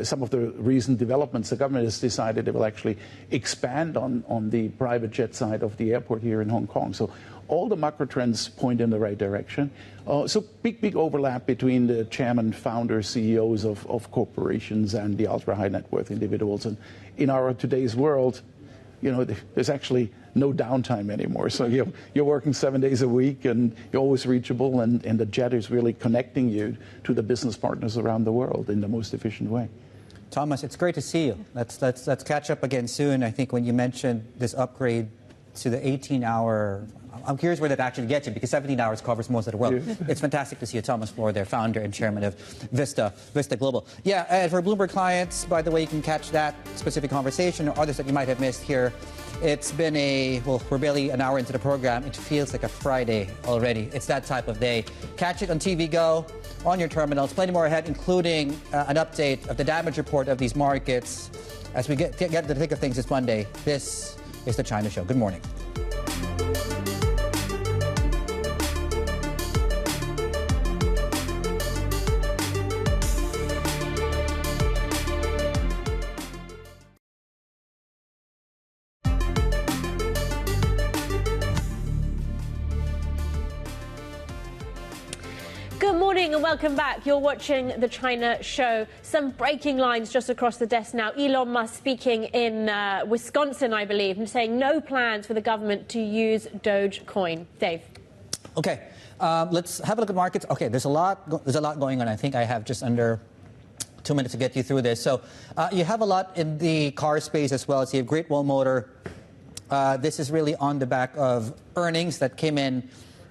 some of the recent developments, the government has decided they will actually expand on the private jet side of the airport here in Hong Kong. So all the macro trends point in the right direction. So big overlap between the chairman, founders, CEOs of corporations and the ultra high net worth individuals. And in our today's world, you know, there's actually no downtime anymore. So you're working 7 days a week and you're always reachable, and the jet is really connecting you to the business partners around the world in the most efficient way. Thomas, it's great to see you. Let's catch up again soon. I think when you mentioned this upgrade to the 18-hour, I'm curious where that actually gets you, because 17 hours covers most of the world. It's fantastic to see you, Thomas Flohr, there, founder and chairman of Vista Global. Yeah, and for Bloomberg clients, by the way, you can catch that specific conversation or others that you might have missed here. It's been we're barely an hour into the program. It feels like a Friday already. It's that type of day. Catch it on TV Go, on your terminals. Plenty more ahead, including an update of the damage report of these markets as we get to the thick of things this Monday. This is The China Show. Good morning. morning and welcome back. You're watching The China Show. Some breaking lines just across the desk now. Elon Musk speaking in Wisconsin, I believe, and saying no plans for the government to use Dogecoin. Dave. Okay, let's have a look at markets. Okay, there's a lot going on. I think I have just under 2 minutes to get you through this. So you have a lot in the car space as well. So you have Great Wall Motor. This is really on the back of earnings that came in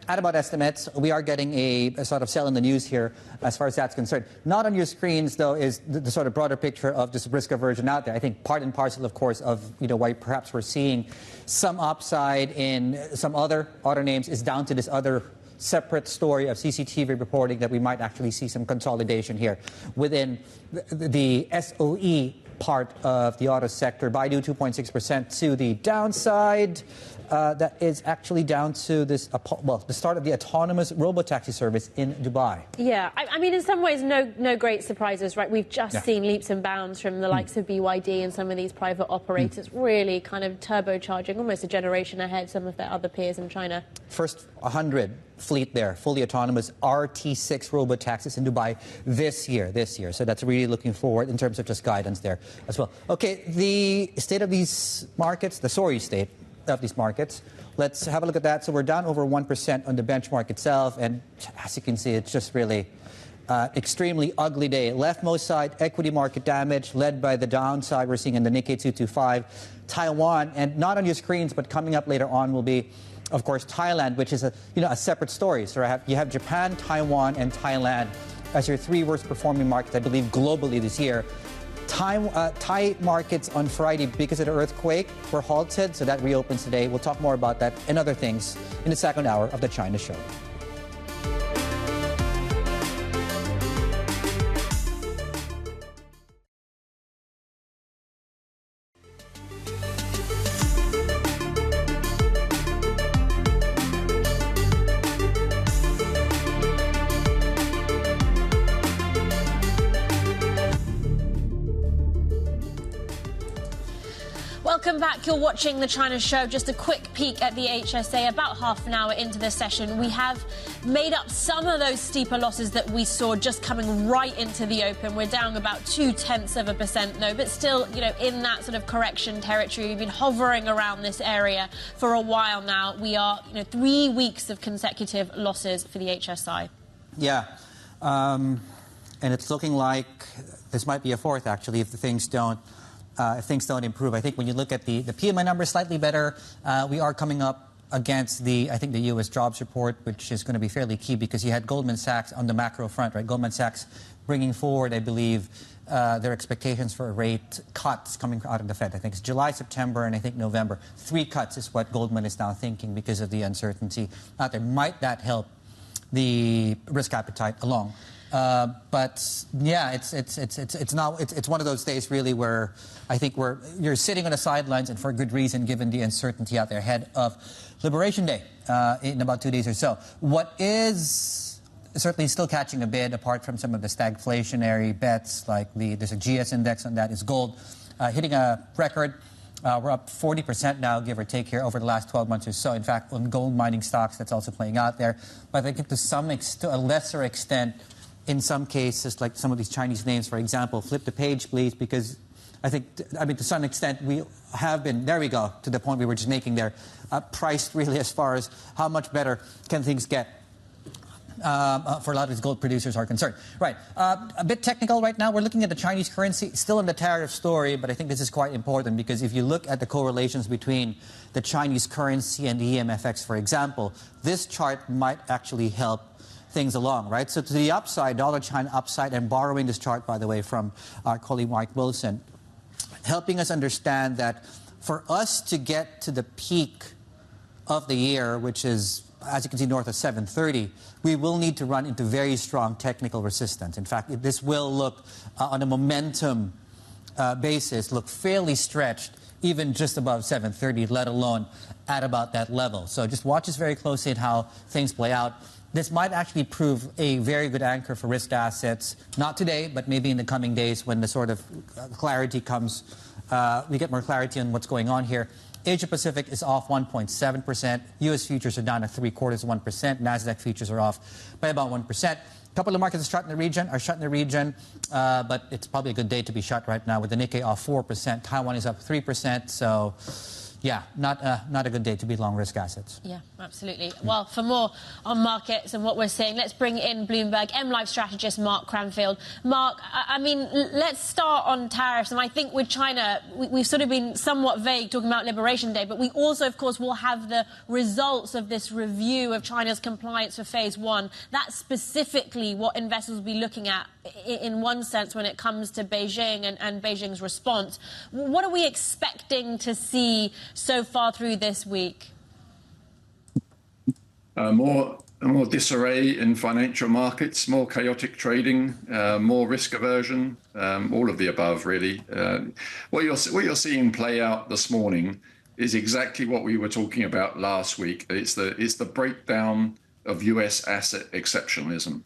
at about estimates. We are getting a sort of sell in the news here as far as that's concerned. Not on your screens, though, is the sort of broader picture of just risk aversion out there. I think part and parcel, of course, of why perhaps we're seeing some upside in some other auto names is down to this other separate story of CCTV reporting that we might actually see some consolidation here within the SOE part of the auto sector. Baidu 2.6% to the downside. That is actually down to this, the start of the autonomous robotaxi service in Dubai. Yeah, I mean, in some ways, no great surprises, right? We've just seen leaps and bounds from the likes of BYD and some of these private operators really kind of turbocharging almost a generation ahead some of their other peers in China. First 100 fleet there, fully autonomous RT6 robotaxis in Dubai this year. So that's really looking forward in terms of just guidance there as well. Okay, the state of these markets, the sorry state of these markets. Let's have a look at that. So we're down over 1% on the benchmark itself, and as you can see, it's just really extremely ugly day. Leftmost side, equity market damage, led by the downside we're seeing in the Nikkei 225. Taiwan, and not on your screens, but coming up later on will be, of course, Thailand, which is a separate story. So you have Japan, Taiwan, and Thailand as your three worst performing markets, I believe, globally this year. Thai markets on Friday, because of the earthquake, were halted, so that reopens today. We'll talk more about that and other things in the second hour of the China Show. Welcome back. You're watching The China Show. Just a quick peek at the HSA. About half an hour into the session, we have made up some of those steeper losses that we saw just coming right into the open. We're down about 0.2% though, but still, in that sort of correction territory. We've been hovering around this area for a while now. We are, 3 weeks of consecutive losses for the HSI. Yeah, and it's looking like this might be a fourth, actually, if things don't improve. I think when you look at the PMI numbers, slightly better. We are coming up against the U.S. jobs report, which is going to be fairly key because you had Goldman Sachs on the macro front, right? Goldman Sachs bringing forward, I believe, their expectations for rate cuts coming out of the Fed. I think it's July, September, and I think November. 3 cuts is what Goldman is now thinking because of the uncertainty out there. Might that help the risk appetite along? But yeah, it's one of those days really where I think you're sitting on the sidelines, and for good reason, given the uncertainty out there ahead of Liberation Day in about 2 days or so. What is certainly still catching a bid, apart from some of the stagflationary bets, like there's a GS index on that, is gold hitting a record. We're up 40% now, give or take, here over the last 12 months or so. In fact, on gold mining stocks, that's also playing out there. But I think to a lesser extent, in some cases, like some of these Chinese names, for example. Flip the page, please, because to some extent, we have been, there we go, to the point we were just making there, priced really as far as how much better can things get for a lot of these gold producers are concerned. Right, a bit technical right now. We're looking at the Chinese currency, still in the tariff story, but I think this is quite important because if you look at the correlations between the Chinese currency and the EMFX, for example, this chart might actually help things along, right? So to the upside, dollar China upside, and borrowing this chart, by the way, from our colleague Mike Wilson, helping us understand that for us to get to the peak of the year, which is, as you can see, north of 730, we will need to run into very strong technical resistance. In fact, this will look, on a momentum basis, look fairly stretched, even just above 730, let alone at about that level. So just watch us very closely at how things play out. This might actually prove a very good anchor for risk assets, not today, but maybe in the coming days when the sort of clarity comes, we get more clarity on what's going on here. Asia Pacific is off 1.7%. U.S. futures are down at 0.75%. Nasdaq futures are off by about 1%. A couple of markets are shut in the region, but it's probably a good day to be shut right now with the Nikkei off 4%. Taiwan is up 3%. So, yeah, not a good day to be long risk assets. Yeah, absolutely. Well, for more on markets and what we're seeing, let's bring in Bloomberg MLive strategist Mark Cranfield. Mark, I mean, let's start on tariffs. And I think with China, we've sort of been somewhat vague talking about Liberation Day, but we also, of course, will have the results of this review of China's compliance for phase one. That's specifically what investors will be looking at in one sense when it comes to Beijing and Beijing's response. What are we expecting to see so far through this week? More disarray in financial markets, more chaotic trading, more risk aversion, all of the above, really. What you're seeing play out this morning is exactly what we were talking about last week. It's the breakdown of US asset exceptionalism.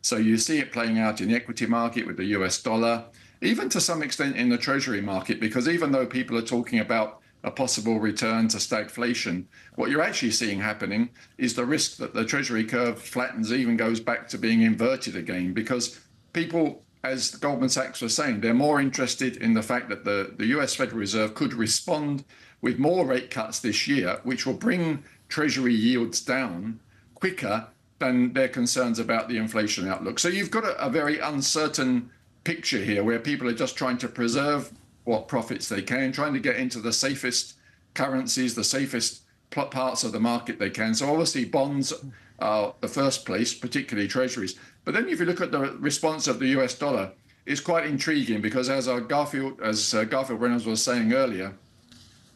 So you see it playing out in the equity market with the US dollar, even to some extent in the Treasury market, because even though people are talking about a possible return to stagflation, what you're actually seeing happening is the risk that the Treasury curve flattens, even goes back to being inverted again, because people, as Goldman Sachs was saying, they're more interested in the fact that the US Federal Reserve could respond with more rate cuts this year, which will bring Treasury yields down quicker than their concerns about the inflation outlook. So you've got a very uncertain picture here where people are just trying to preserve what profits they can, trying to get into the safest currencies, the safest parts of the market they can. So obviously bonds are the first place, particularly treasuries. But then if you look at the response of the US dollar, it's quite intriguing because as Garfield Reynolds was saying earlier,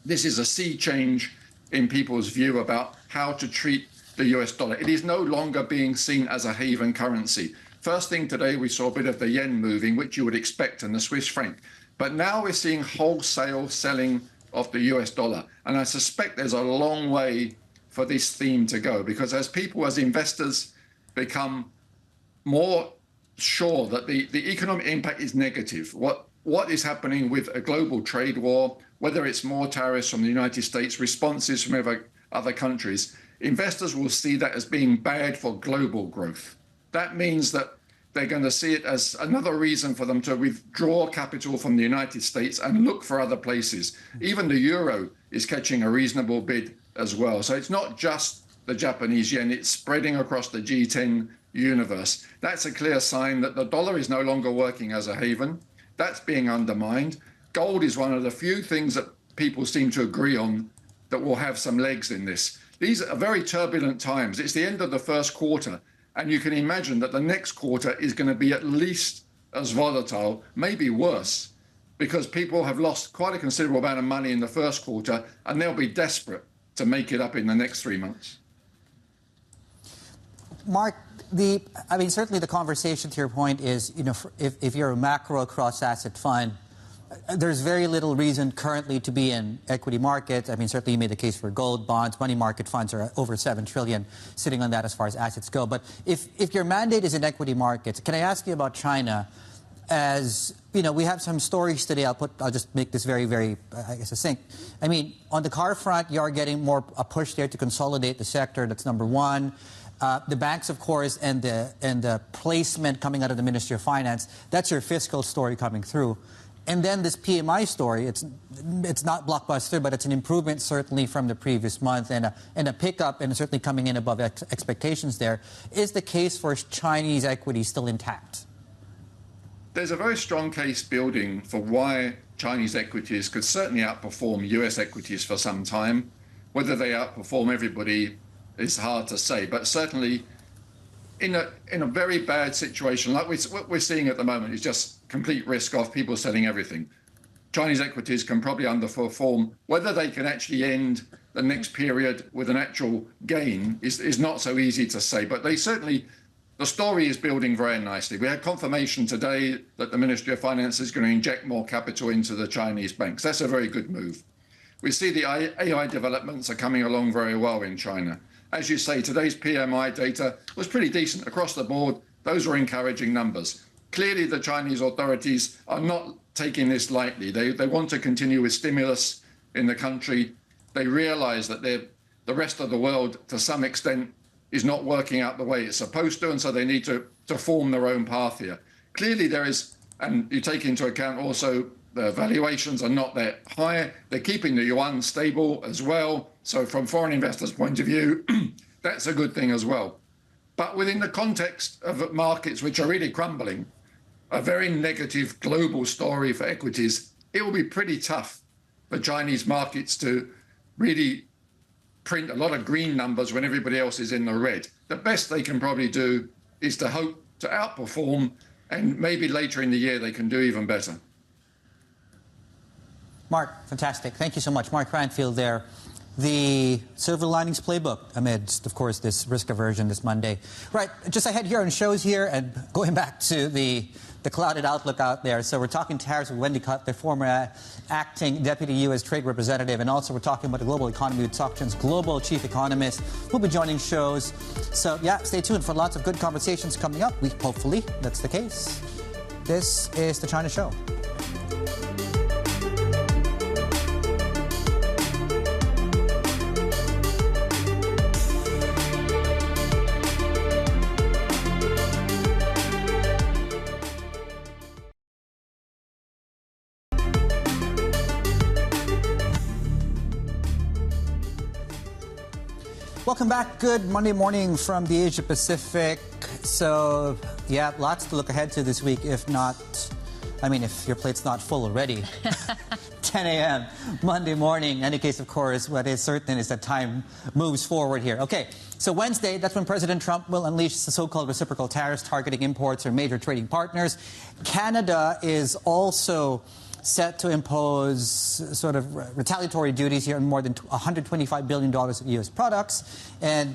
this is a sea change in people's view about how to treat the US dollar. It is no longer being seen as a haven currency. First thing today, we saw a bit of the yen moving, which you would expect, and the Swiss franc. But now we're seeing wholesale selling of the US dollar. And I suspect there's a long way for this theme to go, because as investors become more sure that the economic impact is negative, what is happening with a global trade war, whether it's more tariffs from the United States, responses from other countries, investors will see that as being bad for global growth. That means that they're going to see it as another reason for them to withdraw capital from the United States and look for other places. Even the euro is catching a reasonable bid as well. So it's not just the Japanese yen, it's spreading across the G10 universe. That's a clear sign that the dollar is no longer working as a haven. That's being undermined. Gold is one of the few things that people seem to agree on that will have some legs in this. These are very turbulent times. It's the end of the first quarter. And you can imagine that the next quarter is going to be at least as volatile, maybe worse, because people have lost quite a considerable amount of money in the first quarter, and they'll be desperate to make it up in the next 3 months. Mark, certainly the conversation to your point is, if you're a macro cross-asset fund, there's very little reason currently to be in equity markets. Certainly you made the case for gold, bonds, money market funds are over $7 trillion sitting on that as far as assets go. But if your mandate is in equity markets, can I ask you about China? As we have some stories today. I'll just make this very, very, succinct. On the car front, you are getting a push there to consolidate the sector. That's number one. The banks, of course, and the placement coming out of the Ministry of Finance. That's your fiscal story coming through. And then this PMI story, it's not blockbuster, but it's an improvement certainly from the previous month and a pickup and certainly coming in above expectations there. Is the case for Chinese equities still intact? There's a very strong case building for why Chinese equities could certainly outperform US equities for some time. Whether they outperform everybody is hard to say, but certainly in a very bad situation like what we're seeing at the moment is just complete risk off, people selling everything. Chinese equities can probably underperform. Whether they can actually end the next period with an actual gain is not so easy to say, but the story is building very nicely. We had confirmation today that the Ministry of Finance is going to inject more capital into the Chinese banks. That's a very good move. We see the AI developments are coming along very well in China. As you say, today's PMI data was pretty decent across the board. Those were encouraging numbers. Clearly, the Chinese authorities are not taking this lightly. They want to continue with stimulus in the country. they realize that the rest of the world, to some extent, is not working out the way it's supposed to, and so they need to form their own path here. Clearly there is, and you take into account also the valuations are not that high. They're keeping the yuan stable as well. So from foreign investors' point of view, that's a good thing as well. But within the context of markets which are really crumbling, a very negative global story for equities, it will be pretty tough for Chinese markets to really print a lot of green numbers when everybody else is in the red. The best they can probably do is to hope to outperform, and maybe later in the year they can do even better. Mark, fantastic. Thank you so much. Mark Cranfield there. The silver linings playbook amidst, of course, this risk aversion this Monday. Right, just ahead here on shows here and going back to the clouded outlook out there. So we're talking tariffs with Wendy Cutler, former acting deputy U.S. trade representative, and also we're talking about the global economy with SocGen's global chief economist who'll be joining shows. So yeah, stay tuned for lots of good conversations coming up. Hopefully that's the case. This is The China Show. Welcome back. Good Monday morning from the Asia Pacific. So, yeah, lots to look ahead to this week, if your plate's not full already. 10 a.m. Monday morning. In any case, of course, what is certain is that time moves forward here. Okay, so Wednesday, that's when President Trump will unleash the so-called reciprocal tariffs targeting imports or major trading partners. Canada is also set to impose sort of retaliatory duties here on more than $125 billion of U.S. products, and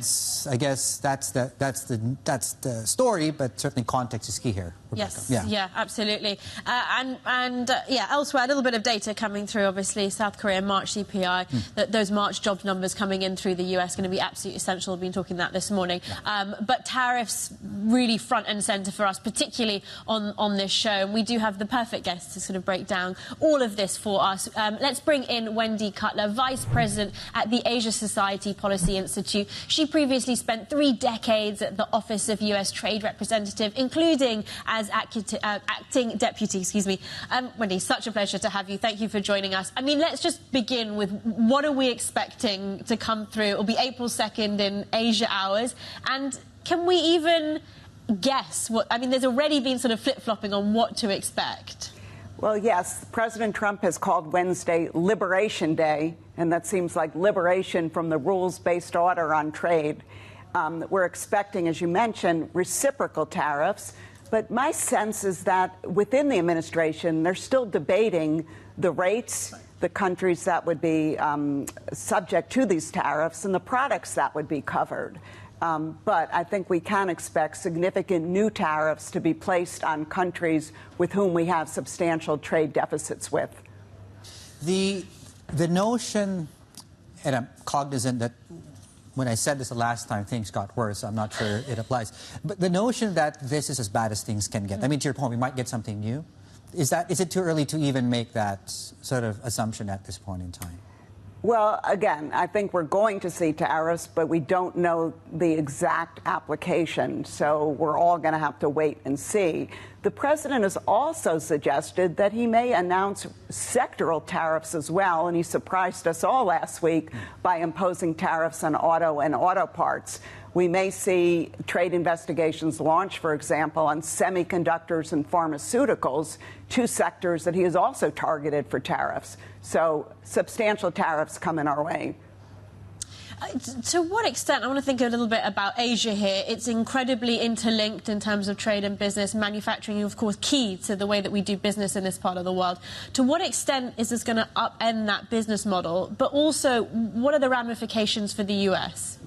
I guess that's the story, but certainly context is key here. Rebecca. Yes, yeah, absolutely. Elsewhere, a little bit of data coming through. Obviously, South Korea March CPI, that those March jobs numbers coming in through the U.S. going to be absolutely essential. We've been talking that this morning. Yeah. But tariffs really front and centre for us, particularly on this show. And we do have the perfect guest to sort of break down all of this for us. Let's bring in Wendy Cutler, Vice President at the Asia Society Policy Institute. She previously spent 3 decades at the Office of U.S. Trade Representative, including as acting deputy, Wendy, such a pleasure to have you. Thank you for joining us. I mean, let's just begin with what are we expecting to come through? It'll be April 2nd in Asia hours. And can we even guess what? I mean, there's already been sort of flip-flopping on what to expect. Well, yes, President Trump has called Wednesday Liberation Day, and that seems like liberation from the rules-based order on trade. We're expecting, as you mentioned, reciprocal tariffs. But my sense is that within the administration, they're still debating the rates, the countries that would be subject to these tariffs, and the products that would be covered. But I think we can expect significant new tariffs to be placed on countries with whom we have substantial trade deficits with. The notion, and I'm cognizant that when I said this the last time, things got worse. I'm not sure it applies. But the notion that this is as bad as things can get. I mean, to your point, we might get something new. Is it too early to even make that sort of assumption at this point in time? Well, again, I think we're going to see tariffs, but we don't know the exact application. So we're all going to have to wait and see. The president has also suggested that he may announce sectoral tariffs as well, and he surprised us all last week by imposing tariffs on auto and auto parts. We may see trade investigations launch, for example, on semiconductors and pharmaceuticals, 2 sectors that he has also targeted for tariffs. So substantial tariffs coming our way. To what extent, I want to think a little bit about Asia here. It's incredibly interlinked in terms of trade and business. Manufacturing, of course, key to the way that we do business in this part of the world. To what extent is this going to upend that business model? But also, what are the ramifications for the U.S.?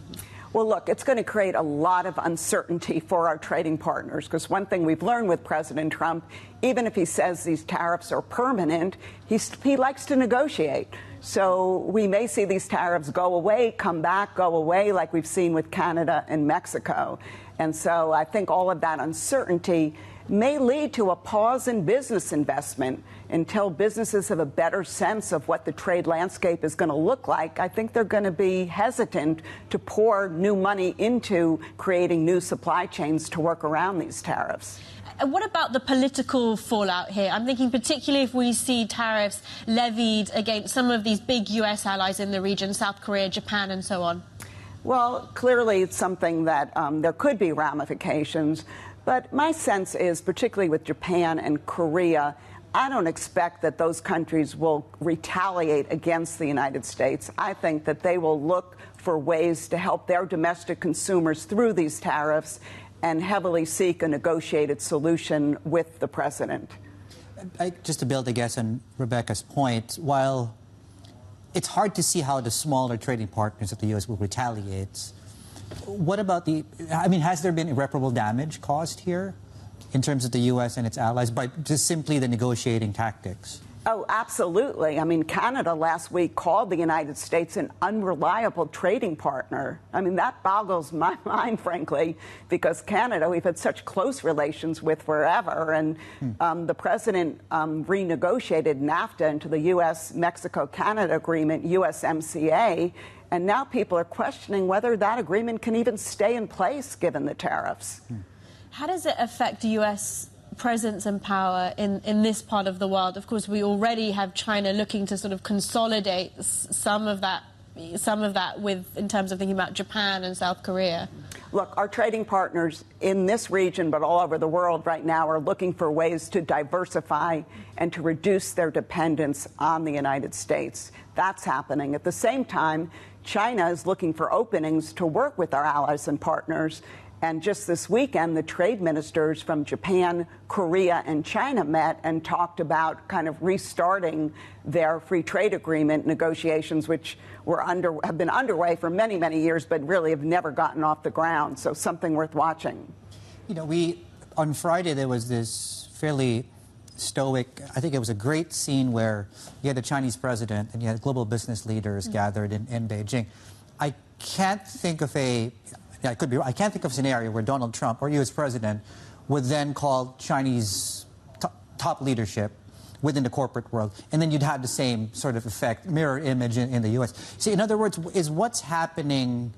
Well, look, it's going to create a lot of uncertainty for our trading partners, because one thing we've learned with President Trump, even if he says these tariffs are permanent, he likes to negotiate. So we may see these tariffs go away, come back, go away, like we've seen with Canada and Mexico. And so I think all of that uncertainty may lead to a pause in business investment until businesses have a better sense of what the trade landscape is going to look like. I think they're going to be hesitant to pour new money into creating new supply chains to work around these tariffs. And what about the political fallout here? I'm thinking particularly if we see tariffs levied against some of these big U.S. allies in the region, South Korea, Japan, and so on. Well, clearly it's something that there could be ramifications. But my sense is, particularly with Japan and Korea, I don't expect that those countries will retaliate against the United States. I think that they will look for ways to help their domestic consumers through these tariffs and heavily seek a negotiated solution with the president. Just to build, I guess, on Rebecca's point, while it's hard to see how the smaller trading partners of the U.S. will retaliate, what about has there been irreparable damage caused here in terms of the U.S. and its allies by just simply the negotiating tactics? Oh, absolutely. I mean, Canada last week called the United States an unreliable trading partner. I mean, that boggles my mind, frankly, because Canada, we've had such close relations with forever. And the president renegotiated NAFTA into the U.S.-Mexico-Canada agreement, USMCA. And now people are questioning whether that agreement can even stay in place given the tariffs. How does it affect U.S. presence and power in this part of the world? Of course, we already have China looking to sort of consolidate some of that with, in terms of thinking about Japan and South Korea. Look, our trading partners in this region, but all over the world right now, are looking for ways to diversify and to reduce their dependence on the United States. That's happening. At the same time, China is looking for openings to work with our allies and partners. And just this weekend, the trade ministers from Japan, Korea, and China met and talked about kind of restarting their free trade agreement negotiations, which have been underway for many, many years, but really have never gotten off the ground. So something worth watching. You know, on Friday, there was this fairly stoic, I think it was a great scene where you had the Chinese president and you had global business leaders gathered in Beijing. I can't think of I can't think of a scenario where Donald Trump or U.S. president would then call Chinese top leadership within the corporate world, and then you'd have the same sort of effect, mirror image in the U.S. See, in other words, is what's happening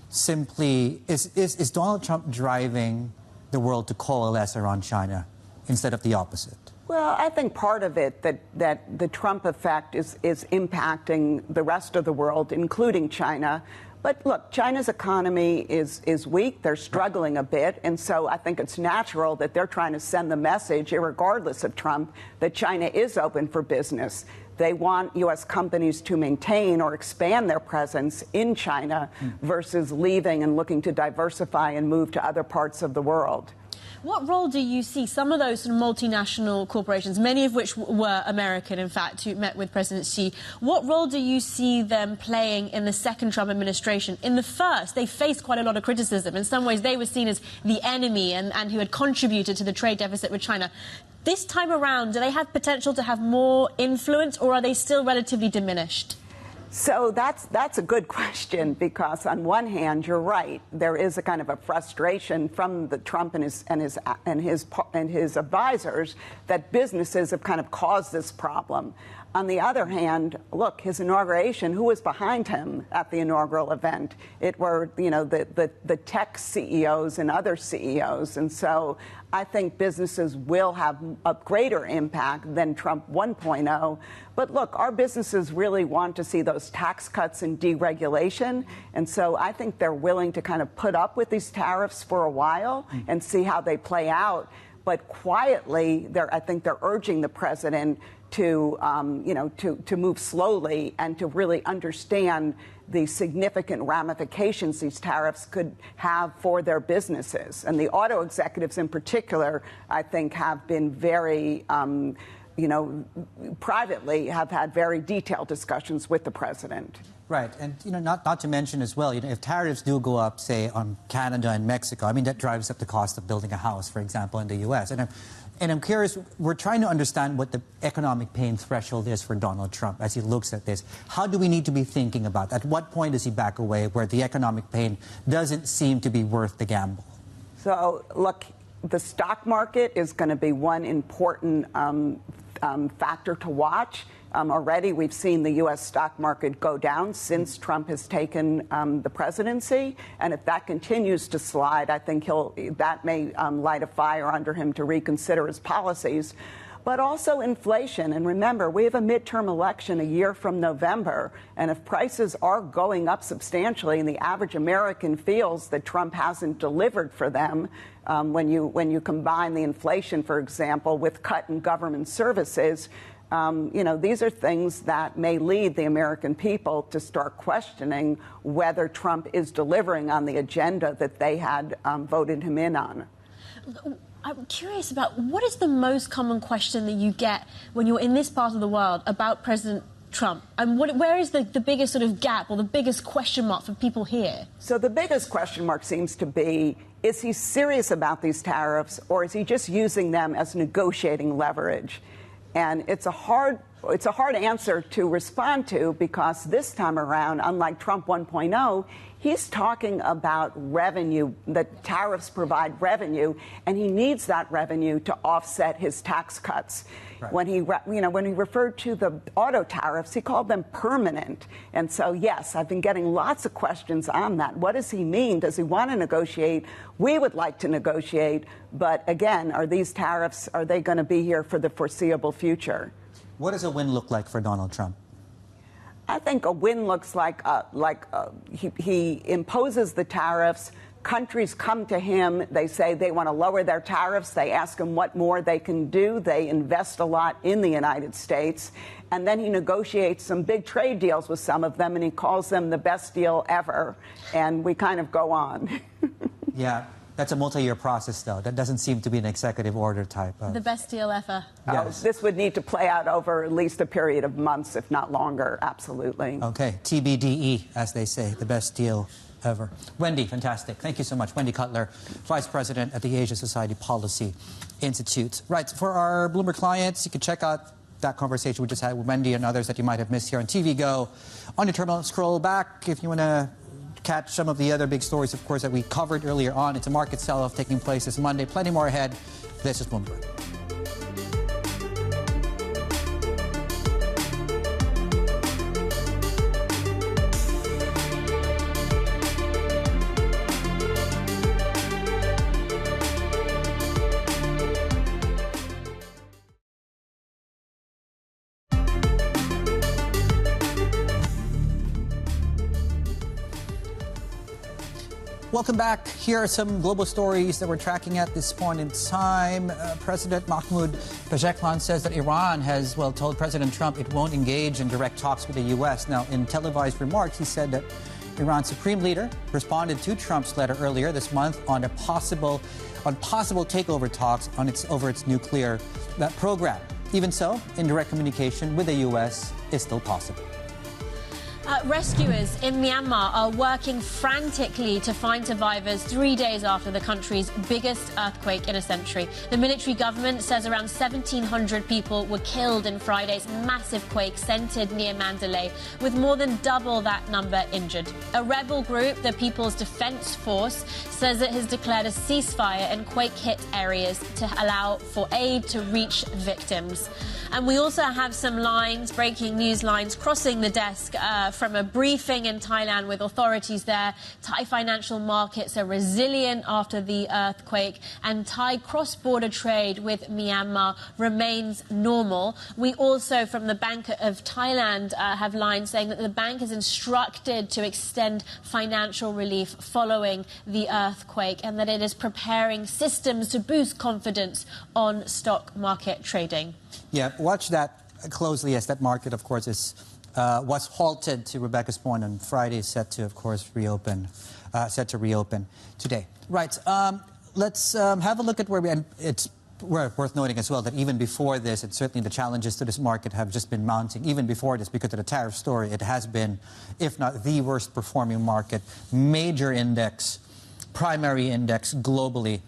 simply, is Donald Trump driving the world to coalesce around China instead of the opposite? Well, I think part of it that the Trump effect is impacting the rest of the world, including China. But look, China's economy is weak. They're struggling a bit. And so I think it's natural that they're trying to send the message, irregardless of Trump, that China is open for business. They want U.S. companies to maintain or expand their presence in China versus leaving and looking to diversify and move to other parts of the world. What role do you see some of those multinational corporations, many of which were American, in fact, who met with President Xi, what role do you see them playing in the second Trump administration? In the first, they faced quite a lot of criticism. In some ways, they were seen as the enemy and who had contributed to the trade deficit with China. This time around, do they have potential to have more influence, or are they still relatively diminished? So that's a good question, because on one hand, you're right. There is a kind of a frustration from the Trump and his advisors that businesses have kind of caused this problem. On the other hand, look, his inauguration, who was behind him at the inaugural event? It were, the tech CEOs and other CEOs. And so I think businesses will have a greater impact than Trump 1.0. But look, our businesses really want to see those tax cuts and deregulation. And so I think they're willing to kind of put up with these tariffs for a while and see how they play out. But quietly, I think they're urging the president to move slowly and to really understand the significant ramifications these tariffs could have for their businesses. And the auto executives in particular, I think, have been very, privately have had very detailed discussions with the president. Right, and not to mention as well, if tariffs do go up, say, on Canada and Mexico, I mean, that drives up the cost of building a house, for example, in the U.S. And I'm curious, we're trying to understand what the economic pain threshold is for Donald Trump as he looks at this. How do we need to be thinking about that? At what point does he back away where the economic pain doesn't seem to be worth the gamble? So, look, the stock market is going to be one important factor to watch. Already we've seen the U.S. stock market go down since Trump has taken the presidency. And if that continues to slide, I think that may light a fire under him to reconsider his policies. But also inflation. And remember, we have a midterm election a year from November. And if prices are going up substantially and the average American feels that Trump hasn't delivered for them, when you combine the inflation, for example, with cut in government services, these are things that may lead the American people to start questioning whether Trump is delivering on the agenda that they had voted him in on. I'm curious about what is the most common question that you get when you're in this part of the world about President Trump? And where is the biggest sort of gap or the biggest question mark for people here? So the biggest question mark seems to be, is he serious about these tariffs, or is he just using them as negotiating leverage? And it's a hard answer to respond to, because this time around, unlike Trump 1.0, he's talking about revenue, that tariffs provide revenue, and he needs that revenue to offset his tax cuts. Right. When he referred to the auto tariffs, he called them permanent. And so, yes, I've been getting lots of questions on that. What does he mean? Does he want to negotiate? We would like to negotiate. But again, are these tariffs, are they going to be here for the foreseeable future? What does a win look like for Donald Trump? I think a win looks like he imposes the tariffs. Countries come to him. They say they want to lower their tariffs. They ask him what more they can do. They invest a lot in the United States. And then he negotiates some big trade deals with some of them, and he calls them the best deal ever. And we kind of go on. Yeah. That's a multi-year process, though. That doesn't seem to be an executive order type of... The best deal ever. Yes. This would need to play out over at least a period of months, if not longer. Absolutely. Okay. TBDE, as they say, the best deal ever. Wendy, fantastic. Thank you so much. Wendy Cutler, Vice President at the Asia Society Policy Institute. Right. For our Bloomberg clients, you can check out that conversation we just had with Wendy and others that you might have missed here on TV Go. On your terminal, scroll back if you want to catch some of the other big stories, of course, that we covered earlier on. It's a market sell-off taking place this Monday. Plenty more ahead. This is Bloomberg. Welcome back. Here are some global stories that we're tracking at this point in time. President Mahmoud Pezeshkian says that Iran has, told President Trump it won't engage in direct talks with the U.S. Now, in televised remarks, he said that Iran's supreme leader responded to Trump's letter earlier this month on possible takeover talks over its nuclear program. Even so, indirect communication with the U.S. is still possible. Rescuers in Myanmar are working frantically to find survivors 3 days after the country's biggest earthquake in a century. The military government says around 1,700 people were killed in Friday's massive quake centered near Mandalay, with more than double that number injured. A rebel group, the People's Defense Force, says it has declared a ceasefire in quake-hit areas to allow for aid to reach victims. And we also have some breaking news lines crossing the desk from a briefing in Thailand with authorities there. Thai financial markets are resilient after the earthquake, and Thai cross-border trade with Myanmar remains normal. We also, from the Bank of Thailand, have lines saying that the bank is instructed to extend financial relief following the earthquake, and that it is preparing systems to boost confidence on stock market trading. Yeah, watch that closely, as that market, of course, was halted, to Rebecca's point, on Friday, set to reopen today. Right. Let's have a look at where we. And it's worth noting as well that even before this, and certainly the challenges to this market have just been mounting. Even before this, because of the tariff story, it has been, if not the worst performing market, major index, primary index globally,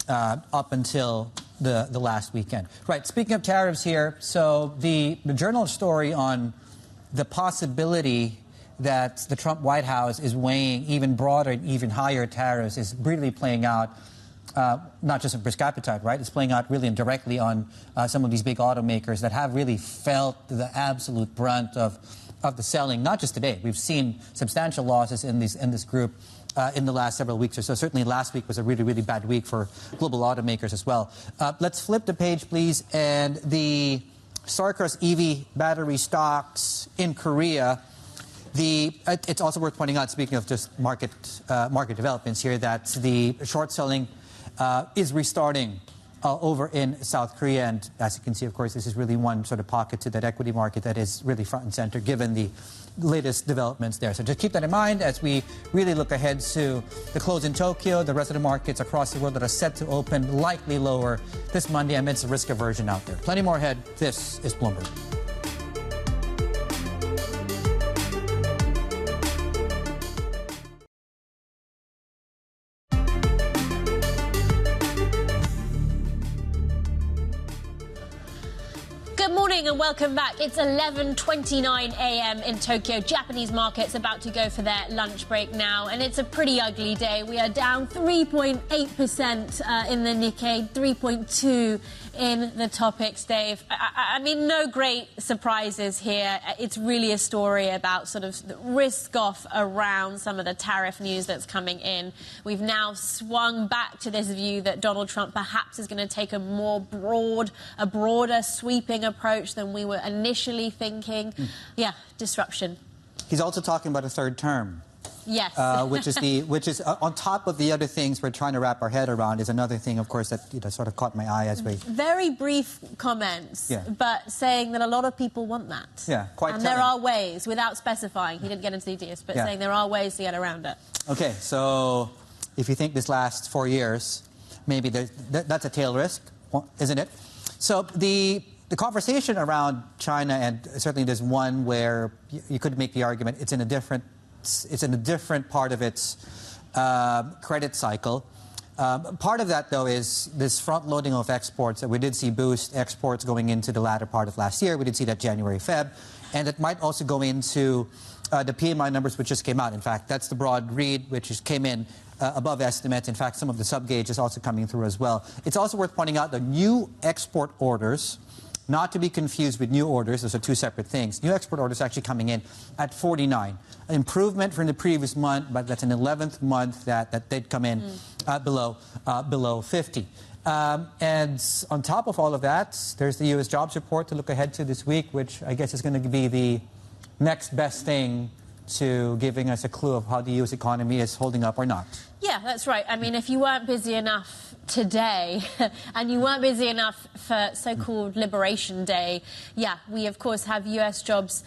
up until the last weekend. Right. Speaking of tariffs here, so the Journal story on the possibility that the Trump White House is weighing even broader and even higher tariffs is really playing out not just a risk appetite, right? It's playing out really indirectly on some of these big automakers that have really felt the absolute brunt of the selling, not just today. We've seen substantial losses in this group in the last several weeks or so. Certainly last week was a really, really bad week for global automakers as well. Let's flip the page, please. And the Sarkos EV battery stocks in Korea. It's also worth pointing out, speaking of just market developments here, that the short selling is restarting over in South Korea. And as you can see, of course, this is really one sort of pocket to that equity market that is really front and center given the latest developments there. So just keep that in mind as we really look ahead to the close in Tokyo, the rest of the markets across the world that are set to open likely lower this Monday amidst the risk aversion out there. Plenty more ahead. This is Bloomberg. And welcome back. It's 11:29 a.m. in Tokyo. Japanese markets about to go for their lunch break now, and it's a pretty ugly day. We are down 3.8% in the Nikkei, 3.2% in the topics, Dave. I mean, no great surprises here. It's really a story about sort of the risk off around some of the tariff news that's coming in. We've now swung back to this view that Donald Trump perhaps is going to take a broader sweeping approach than we were initially thinking. Yeah, disruption. He's also talking about a third term. Yes. which is on top of the other things we're trying to wrap our head around is another thing, of course, that sort of caught my eye as we... Very brief comments, but saying that a lot of people want that. Yeah, quite And telling. there are ways, without specifying, he didn't get into details, but saying there are ways to get around it. Okay, so if you think this lasts 4 years, maybe that's a tail risk, isn't it? So the conversation around China, and certainly there's one where you could make the argument it's in a different part of its credit cycle. Part of that, though, is this front-loading of exports that we did see boost exports going into the latter part of last year. We did see that January, Feb. And it might also go into the PMI numbers, which just came out. In fact, that's the broad read, which came in above estimates. In fact, some of the sub-gauge is also coming through as well. It's also worth pointing out the new export orders, not to be confused with new orders. Those are two separate things. New export orders actually coming in at 49. An improvement from the previous month, but that's an 11th month that they'd come in below 50. And on top of all of that, there's the U.S. jobs report to look ahead to this week, which I guess is going to be the next best thing to giving us a clue of how the U.S. economy is holding up or not. Yeah, that's right. I mean, if you weren't busy enough today and you weren't busy enough for so-called Liberation Day, we, of course, have U.S. jobs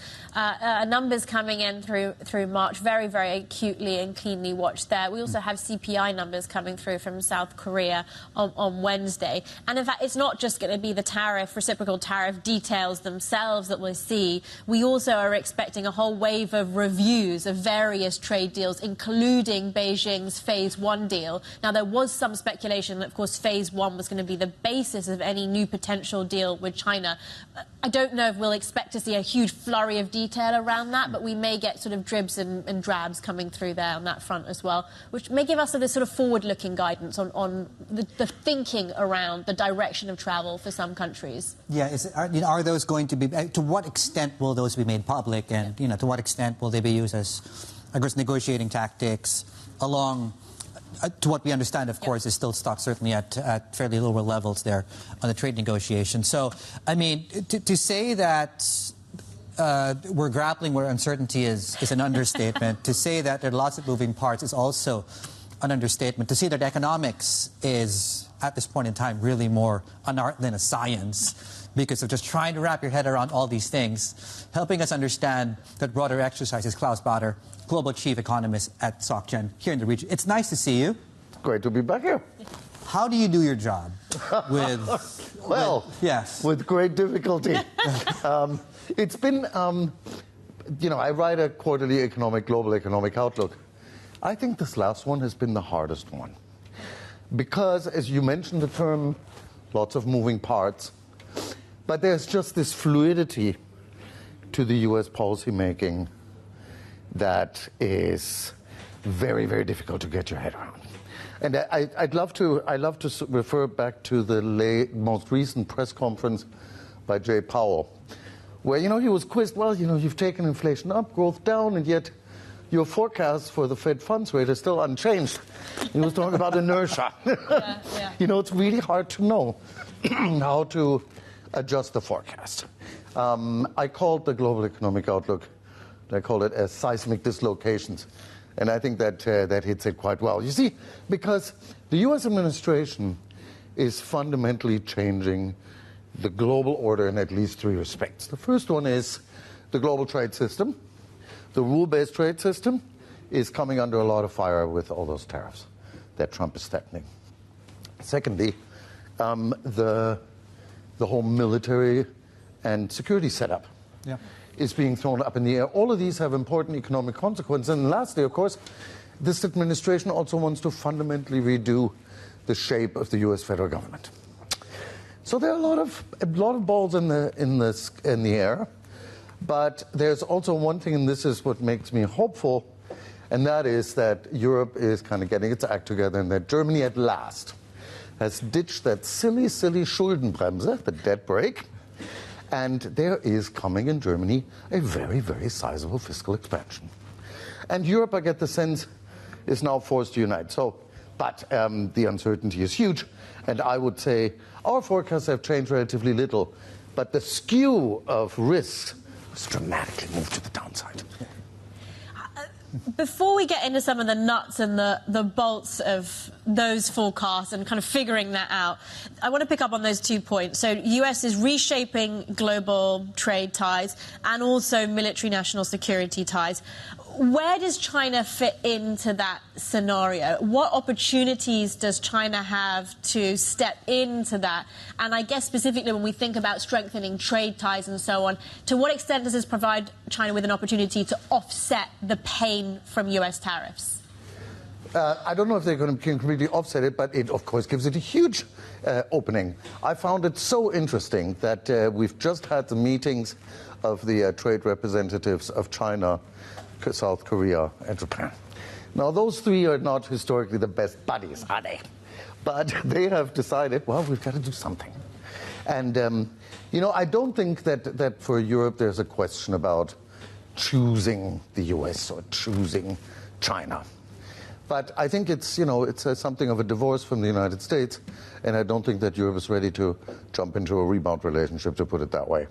numbers coming in through March, very, very acutely and keenly watched there. We also have CPI numbers coming through from South Korea on Wednesday. And, in fact, it's not just going to be the reciprocal tariff details themselves that we'll see. We also are expecting a whole wave of reviews of various trade deals, including Beijing's Phase 1 deal. Now, there was some speculation that, of course, Phase 1 was going to be the basis of any new potential deal with China. I don't know if we'll expect to see a huge flurry of detail around that, but we may get sort of dribs and drabs coming through there on that front as well, which may give us a sort of forward-looking guidance on the thinking around the direction of travel for some countries. Yeah, are those going to be... To what extent will those be made public, and to what extent will they be used as, I guess, negotiating tactics along... to what we understand, of course, is still stuck certainly at fairly lower levels there on the trade negotiation. So, I mean, to say that we're grappling where uncertainty is an understatement. To say that there are lots of moving parts is also an understatement. To say that economics is, at this point in time, really more an art than a science because of just trying to wrap your head around all these things. Helping us understand that broader exercise is Klaus Baader, Global Chief Economist at SocGen here in the region. It's nice to see you. Great to be back here. How do you do your job? With great difficulty. It's been, I write a quarterly global economic outlook. I think this last one has been the hardest one. Because, as you mentioned the term, lots of moving parts, but there's just this fluidity to the U.S. policymaking that is very, very difficult to get your head around. And I'd love to refer back to the most recent press conference by Jay Powell, where, he was quizzed, well, you've taken inflation up, growth down, and yet your forecast for the Fed funds rate is still unchanged. He was talking about inertia. It's really hard to know how to adjust the forecast. I called the global economic outlook, I call it as seismic dislocations. And I think that hits it quite well. You see, because the U.S. administration is fundamentally changing the global order in at least three respects. The first one is the global trade system. The rule-based trade system is coming under a lot of fire with all those tariffs that Trump is threatening. Secondly, the whole military and security setup is being thrown up in the air. All of these have important economic consequences. And lastly, of course, this administration also wants to fundamentally redo the shape of the U.S. federal government. So there are a lot of balls in the air. But there's also one thing, and this is what makes me hopeful, and that is that Europe is kind of getting its act together, and that Germany at last has ditched that silly Schuldenbremse, the debt brake, and there is coming in Germany a very, very sizable fiscal expansion. And Europe, I get the sense, is now forced to unite. But the uncertainty is huge, and I would say our forecasts have changed relatively little, but the skew of risks has dramatically moved to the downside. Before we get into some of the nuts and the bolts of those forecasts and kind of figuring that out, I want to pick up on those 2 points. So US is reshaping global trade ties and also military national security ties. Where does China fit into that scenario? What opportunities does China have to step into that? And I guess specifically when we think about strengthening trade ties and so on, to what extent does this provide China with an opportunity to offset the pain from US tariffs? I don't know if they're going to completely offset it, but it, of course, gives it a huge opening. I found it so interesting that we've just had the meetings of the trade representatives of China, South Korea, and Japan. Now, those three are not historically the best buddies, are they? But they have decided, well, we've got to do something. And, I don't think that for Europe there's a question about choosing the US or choosing China. But I think it's something of a divorce from the United States, and I don't think that Europe is ready to jump into a rebound relationship, to put it that way.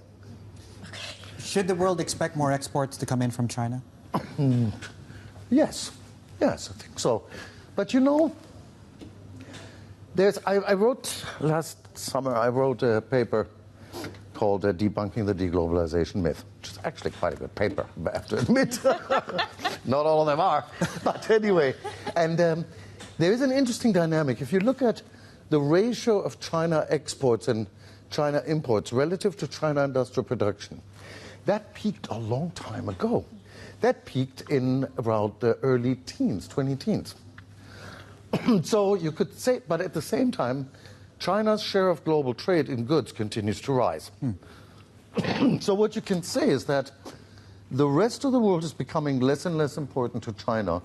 Okay. Should the world expect more exports to come in from China? Yes, I think so. But I wrote last summer, a paper called Debunking the Deglobalization Myth, which is actually quite a good paper, I have to admit. Not all of them are, but anyway. And there is an interesting dynamic. If you look at the ratio of China exports and China imports relative to China industrial production, that peaked a long time ago. That peaked in around the early teens, 20-teens. So you could say, but at the same time, China's share of global trade in goods continues to rise. So what you can say is that the rest of the world is becoming less and less important to China,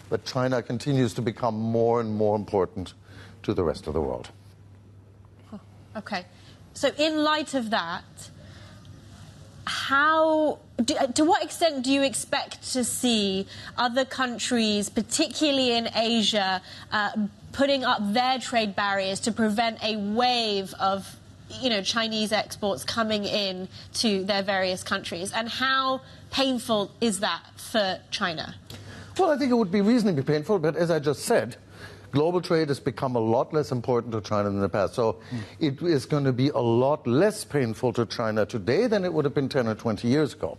but China continues to become more and more important to the rest of the world. Okay. So in light of that, to what extent do you expect to see other countries, particularly in Asia, putting up their trade barriers to prevent a wave of, Chinese exports coming in to their various countries? And how painful is that for China? Well, I think it would be reasonably painful, but as I just said, global trade has become a lot less important to China than in the past. So it is going to be a lot less painful to China today than it would have been 10 or 20 years ago.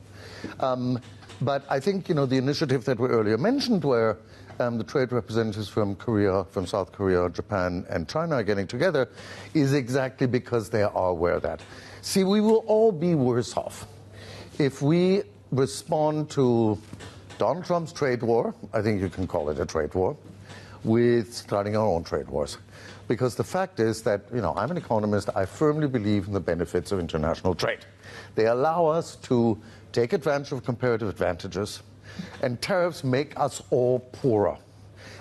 But I think, the initiative that we earlier mentioned, where the trade representatives from South Korea, Japan, and China are getting together, is exactly because they are aware of that. See, we will all be worse off if we respond to Donald Trump's trade war. I think you can call it a trade war, with starting our own trade wars. Because the fact is that, I'm an economist, I firmly believe in the benefits of international trade. They allow us to take advantage of comparative advantages, and tariffs make us all poorer,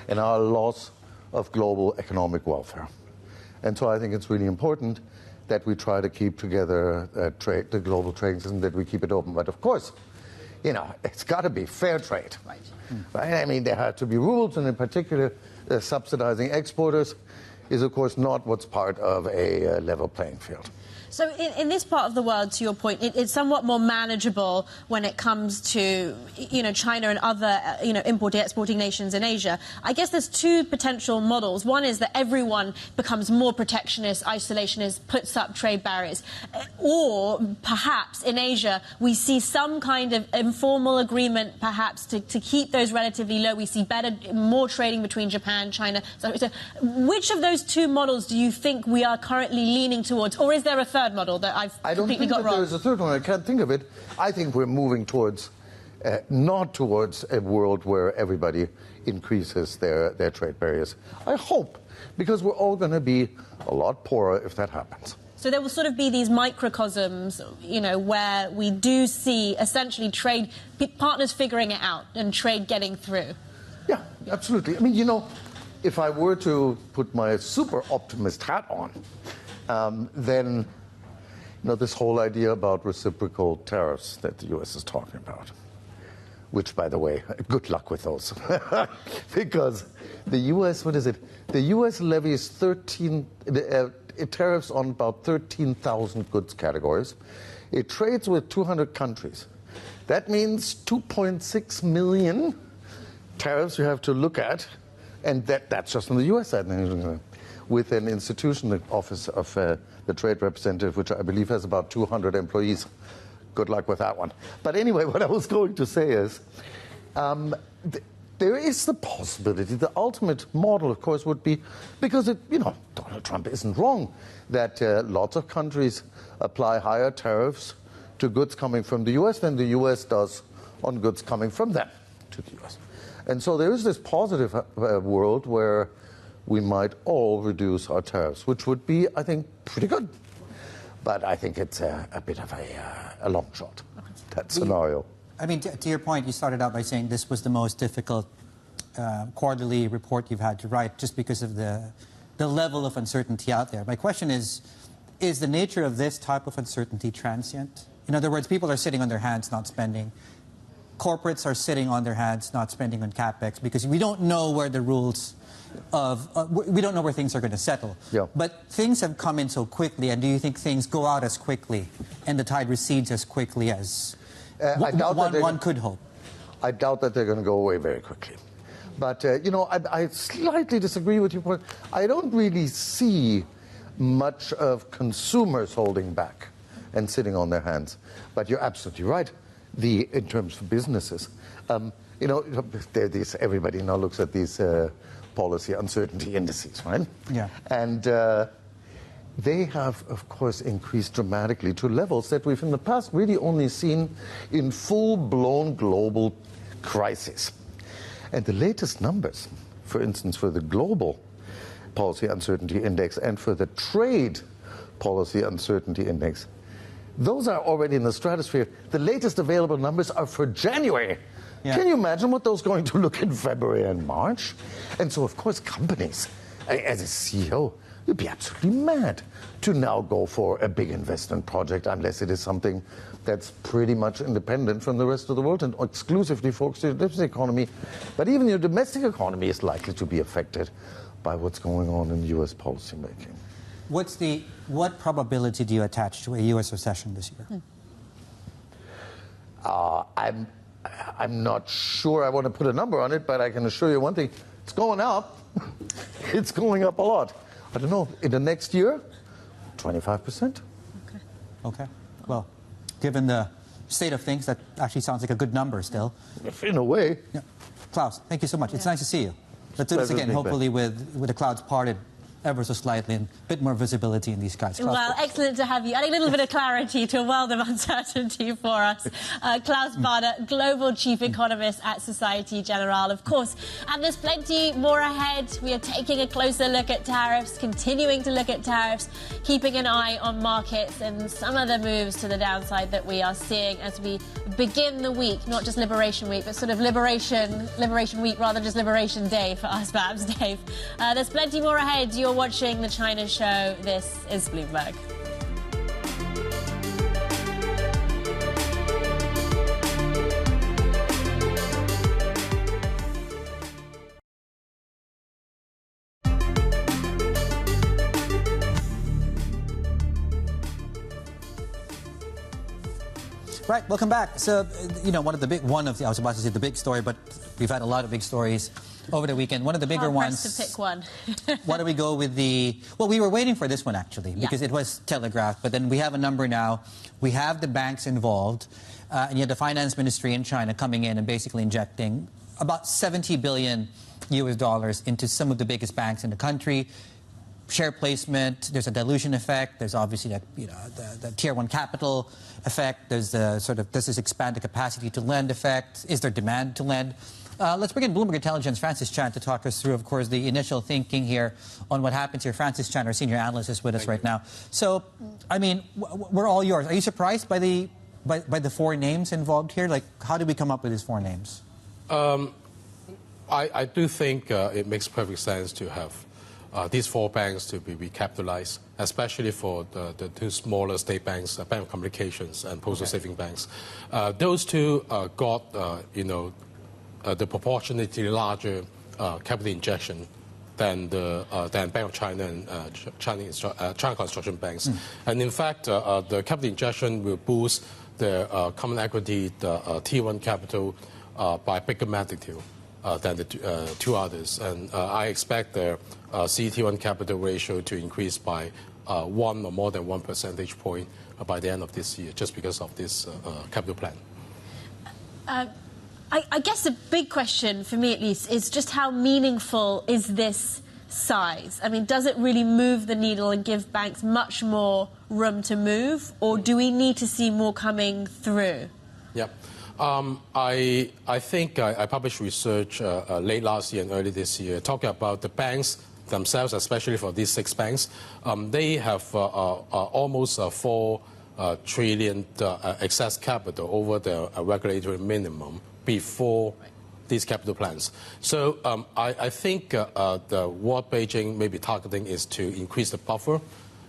and our loss of global economic welfare. And so I think it's really important that we try to keep together the global trade system, that we keep it open. But of course, it's got to be fair trade. Right? I mean, there have to be rules, and in particular, subsidizing exporters is, of course, not what's part of a level playing field. So in this part of the world, to your point, it's somewhat more manageable when it comes to, China and other, importing, exporting nations in Asia. I guess there's two potential models. One is that everyone becomes more protectionist, isolationist, puts up trade barriers. Or perhaps in Asia, we see some kind of informal agreement, perhaps, to keep those relatively low. We see more trading between Japan, China. So which of those two models do you think we are currently leaning towards? Or is there a third model that I've completely got wrong? I don't think that there is a third one. I can't think of it. I think we're moving towards, not towards a world where everybody increases their trade barriers. I hope, because we're all going to be a lot poorer if that happens. So there will sort of be these microcosms, where we do see essentially trade partners figuring it out and trade getting through. Yeah, absolutely. I mean, if I were to put my super optimist hat on, then this whole idea about reciprocal tariffs that the U.S. is talking about, which, by the way, good luck with those. Because the U.S., what is it? The U.S. levies tariffs on about 13,000 goods categories. It trades with 200 countries. That means 2.6 million tariffs you have to look at, and that's just on the U.S. side. With an institution, the Office of the Trade Representative, which I believe has about 200 employees. Good luck with that one. But anyway, what I was going to say is there is the possibility, the ultimate model, of course, would be, because Donald Trump isn't wrong, that lots of countries apply higher tariffs to goods coming from the U.S. than the U.S. does on goods coming from them to the U.S. And so there is this positive world where we might all reduce our tariffs, which would be, I think, pretty good. But I think it's a bit of a long shot, that scenario. I mean, to your point, you started out by saying this was the most difficult quarterly report you've had to write just because of the level of uncertainty out there. My question is the nature of this type of uncertainty transient? In other words, people are sitting on their hands not spending. Corporates are sitting on their hands not spending on CapEx because we don't know where the rules we don't know where things are going to settle. Yeah. But things have come in so quickly, and do you think things go out as quickly and the tide recedes as quickly as one could hope? I doubt that they're going to go away very quickly. But, I slightly disagree with your point. I don't really see much of consumers holding back and sitting on their hands. But you're absolutely right. In terms of businesses, everybody now looks at these policy uncertainty indices, right? Yeah. And they have, of course, increased dramatically to levels that we've in the past really only seen in full-blown global crisis. And the latest numbers, for instance, for the global policy uncertainty index and for the trade policy uncertainty index, those are already in the stratosphere. The latest available numbers are for January. Yeah. Can you imagine what those are going to look in February and March? And so, of course, companies, as a CEO, you'd be absolutely mad to now go for a big investment project unless it is something that's pretty much independent from the rest of the world and exclusively focused on the domestic economy. But even your domestic economy is likely to be affected by what's going on in U.S. policymaking. What probability do you attach to a U.S. recession this year? I'm not sure I want to put a number on it, but I can assure you one thing. It's going up. It's going up a lot. I don't know, in the next year, 25%. Okay. Well, given the state of things, that actually sounds like a good number still. In a way. Yeah. Klaus, thank you so much. It's nice to see you. Let's do this again, hopefully with the clouds parted ever so slightly and a bit more visibility in these skies. Klaus, well, excellent to have you. Adding a little bit of clarity to a world of uncertainty for us. Klaus Baader, Global Chief Economist at Societe Generale, of course. And there's plenty more ahead. We are taking a closer look at tariffs, continuing to look at tariffs, keeping an eye on markets and some of the moves to the downside that we are seeing as we begin the week, not just Liberation Week, but sort of Liberation Week rather than just Liberation Day for us, perhaps, Dave. There's plenty more ahead. You're watching the China Show. This is Bloomberg. Right, welcome back. So, I was about to say the big story, but we've had a lot of big stories over the weekend. One of the bigger ones. To pick one. Why don't we go with well, we were waiting for this one, actually, because it was telegraphed, but then we have a number now. We have the banks involved, and you have the finance ministry in China coming in and basically injecting about $70 billion into some of the biggest banks in the country. Share placement, there's a dilution effect, there's obviously the tier 1 capital effect, there's the does this expand the capacity to lend effect, is there demand to lend? Let's bring in Bloomberg Intelligence, Francis Chan, to talk us through, of course, the initial thinking here on what happens here. Francis Chan, our senior analyst, is with us right now. So, I mean, we're all yours. Are you surprised by the 4 names involved here? Like, how did we come up with these 4 names? I do think it makes perfect sense to have these 4 banks to be recapitalized, especially for the 2 smaller state banks, Bank of Communications and Postal Saving Banks. Those 2 got, the proportionately larger capital injection than Bank of China and China Construction Banks. And in fact, the capital injection will boost the common equity, the Tier 1 capital by bigger magnitude than the 2 others. And I expect the CET1 capital ratio to increase by 1 or more than 1 percentage point by the end of this year, just because of this capital plan. I guess the big question, for me at least, is just how meaningful is this size? I mean, does it really move the needle and give banks much more room to move, or do we need to see more coming through? Yeah. I think I published research late last year and early this year talking about the banks themselves, especially for these 6 banks. They have almost 4 trillion excess capital over the regulatory minimum before these capital plans. So I think what Beijing may be targeting is to increase the buffer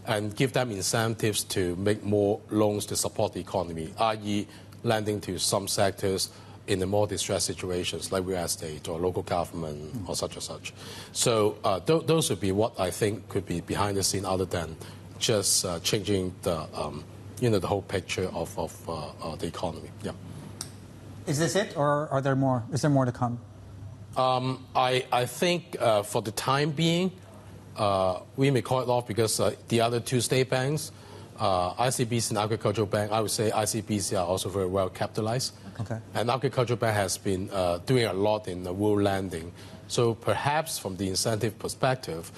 and give them incentives to make more loans to support the economy, i.e. lending to some sectors in the more distressed situations like real estate or local government or such and such. So those would be what I think could be behind the scene, other than just changing the the whole picture of the economy. Yeah. Is this it, or are there more? Is there more to come? I think for the time being, we may call it off because the other 2 state banks, ICBC and Agricultural Bank, I would say ICBC are also very well capitalized. Okay. And Agricultural Bank has been doing a lot in the rural lending. So perhaps from the incentive perspective,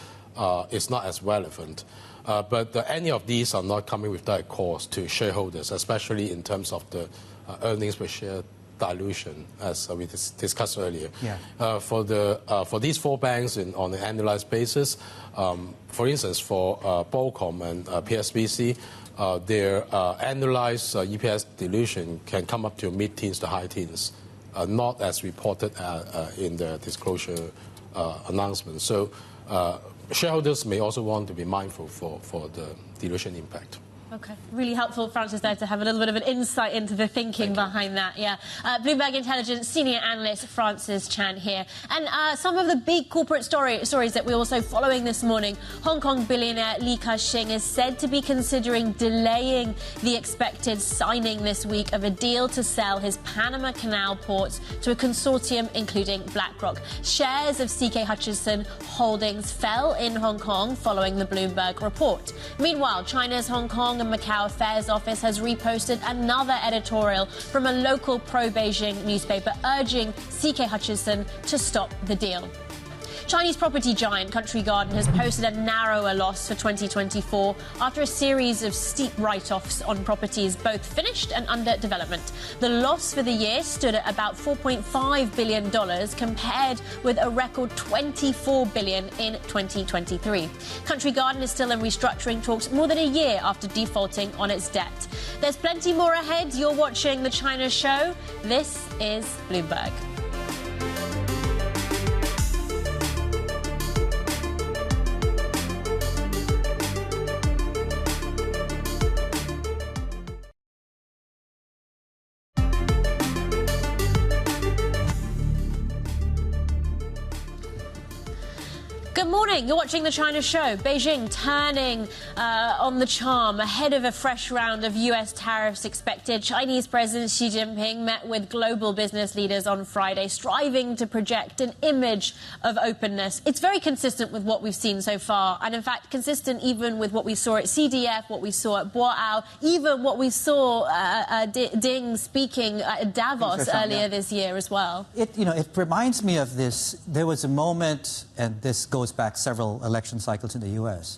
it's not as relevant. But any of these are not coming with direct cost to shareholders, especially in terms of the earnings per share dilution, as we discussed earlier. Yeah. For these 4 banks on an annualized basis, for instance, for BOCOM and PSBC, their annualized EPS dilution can come up to mid-teens to high teens, not as reported in the disclosure announcement. So shareholders may also want to be mindful for the dilution impact. Okay, really helpful, Francis, there to have a little bit of an insight into the thinking behind that. Yeah, Bloomberg Intelligence senior analyst Francis Chan here, and some of the big corporate stories that we're also following this morning. Hong Kong billionaire Li Ka-shing is said to be considering delaying the expected signing this week of a deal to sell his Panama Canal ports to a consortium including BlackRock. Shares of CK Hutchison Holdings fell in Hong Kong following the Bloomberg report. Meanwhile, China's Hong Kong and Macau Affairs Office has reposted another editorial from a local pro-Beijing newspaper urging CK Hutchison to stop the deal. Chinese property giant Country Garden has posted a narrower loss for 2024 after a series of steep write-offs on properties both finished and under development. The loss for the year stood at about $4.5 billion compared with a record $24 billion in 2023. Country Garden is still in restructuring talks more than a year after defaulting on its debt. There's plenty more ahead. You're watching The China Show. This is Bloomberg. Good morning. You're watching The China Show. Beijing turning on the charm ahead of a fresh round of U.S. tariffs expected. Chinese President Xi Jinping met with global business leaders on Friday, striving to project an image of openness. It's very consistent with what we've seen so far, and in fact, consistent even with what we saw at CDF, what we saw at Boao, even what we saw Ding speaking at Davos earlier this year as well. It reminds me of this. There was a moment, and this goes back several election cycles in the U.S.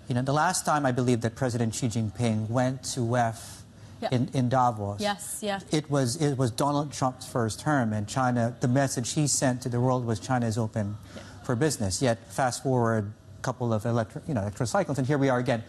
The last time I believe that President Xi Jinping went to WEF in Davos. Yes, yeah. It was Donald Trump's first term, and China. The message he sent to the world was China is open for business. Yet fast forward a couple of electoral cycles, and here we are again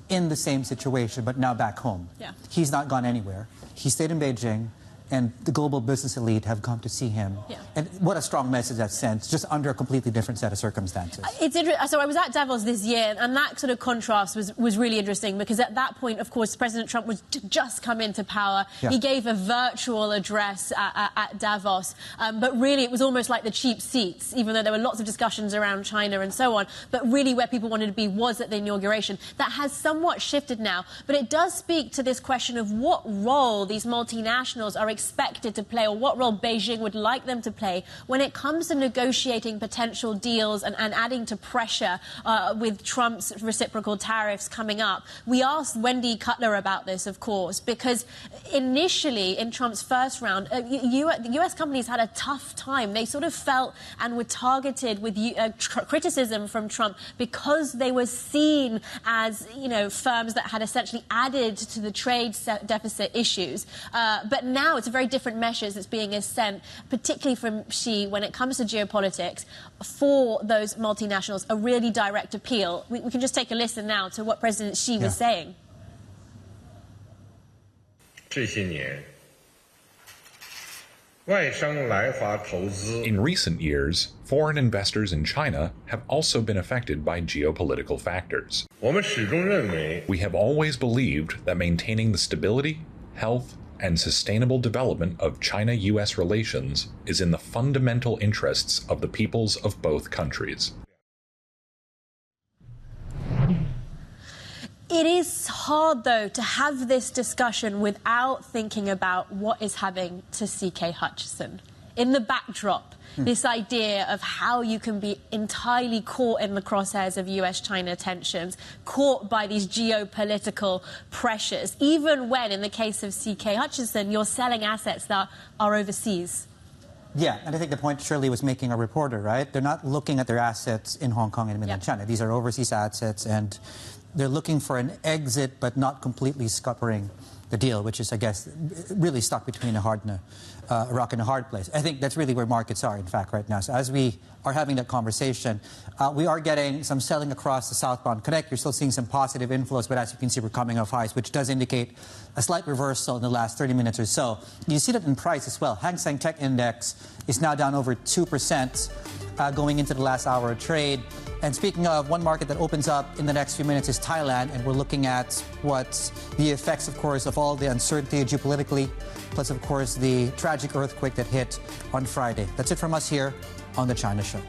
in the same situation, but now back home. Yeah. He's not gone anywhere. He stayed in Beijing. And the global business elite have come to see him. Yeah. And what a strong message that sends, just under a completely different set of circumstances. It's interesting. So I was at Davos this year, and that sort of contrast was really interesting, because at that point, of course, President Trump was just come into power. Yeah. He gave a virtual address at Davos, but really it was almost like the cheap seats, even though there were lots of discussions around China and so on. But really where people wanted to be was at the inauguration. That has somewhat shifted now, but it does speak to this question of what role these multinationals are expected to play, or what role Beijing would like them to play when it comes to negotiating potential deals and adding to pressure with Trump's reciprocal tariffs coming up. We asked Wendy Cutler about this, of course, because initially in Trump's first round, U.S. companies had a tough time. They sort of felt and were targeted with criticism from Trump because they were seen as, firms that had essentially added to the trade deficit issues. But now it's a very different message that's being sent, particularly from Xi, when it comes to geopolitics, for those multinationals, a really direct appeal. We can just take a listen now to what President Xi was saying. In recent years, foreign investors in China have also been affected by geopolitical factors. We have always believed that maintaining the stability, health, and sustainable development of China-U.S. relations is in the fundamental interests of the peoples of both countries. It is hard, though, to have this discussion without thinking about what is happening to C.K. Hutchison. In the backdrop, this idea of how you can be entirely caught in the crosshairs of US-China tensions, caught by these geopolitical pressures, even when, in the case of C.K. Hutchison, you're selling assets that are overseas. Yeah, and I think the point Shirley was making, a reporter, right? They're not looking at their assets in Hong Kong and mainland China. These are overseas assets, and they're looking for an exit, but not completely scuppering the deal, which is, I guess, really stuck between a rock and a hard place. I think that's really where markets are, in fact, right now. So as we are having that conversation, we are getting some selling across the southbound connect. You're still seeing some positive inflows, but as you can see, we're coming off highs, which does indicate a slight reversal in the last 30 minutes or so. You see that in price as well. Hang Seng Tech Index is now down over 2% going into the last hour of trade. And speaking of one market that opens up in the next few minutes is Thailand, and we're looking at what the effects, of course, of all the uncertainty geopolitically, plus, of course, the tragic earthquake that hit on Friday. That's it from us here on The China Show.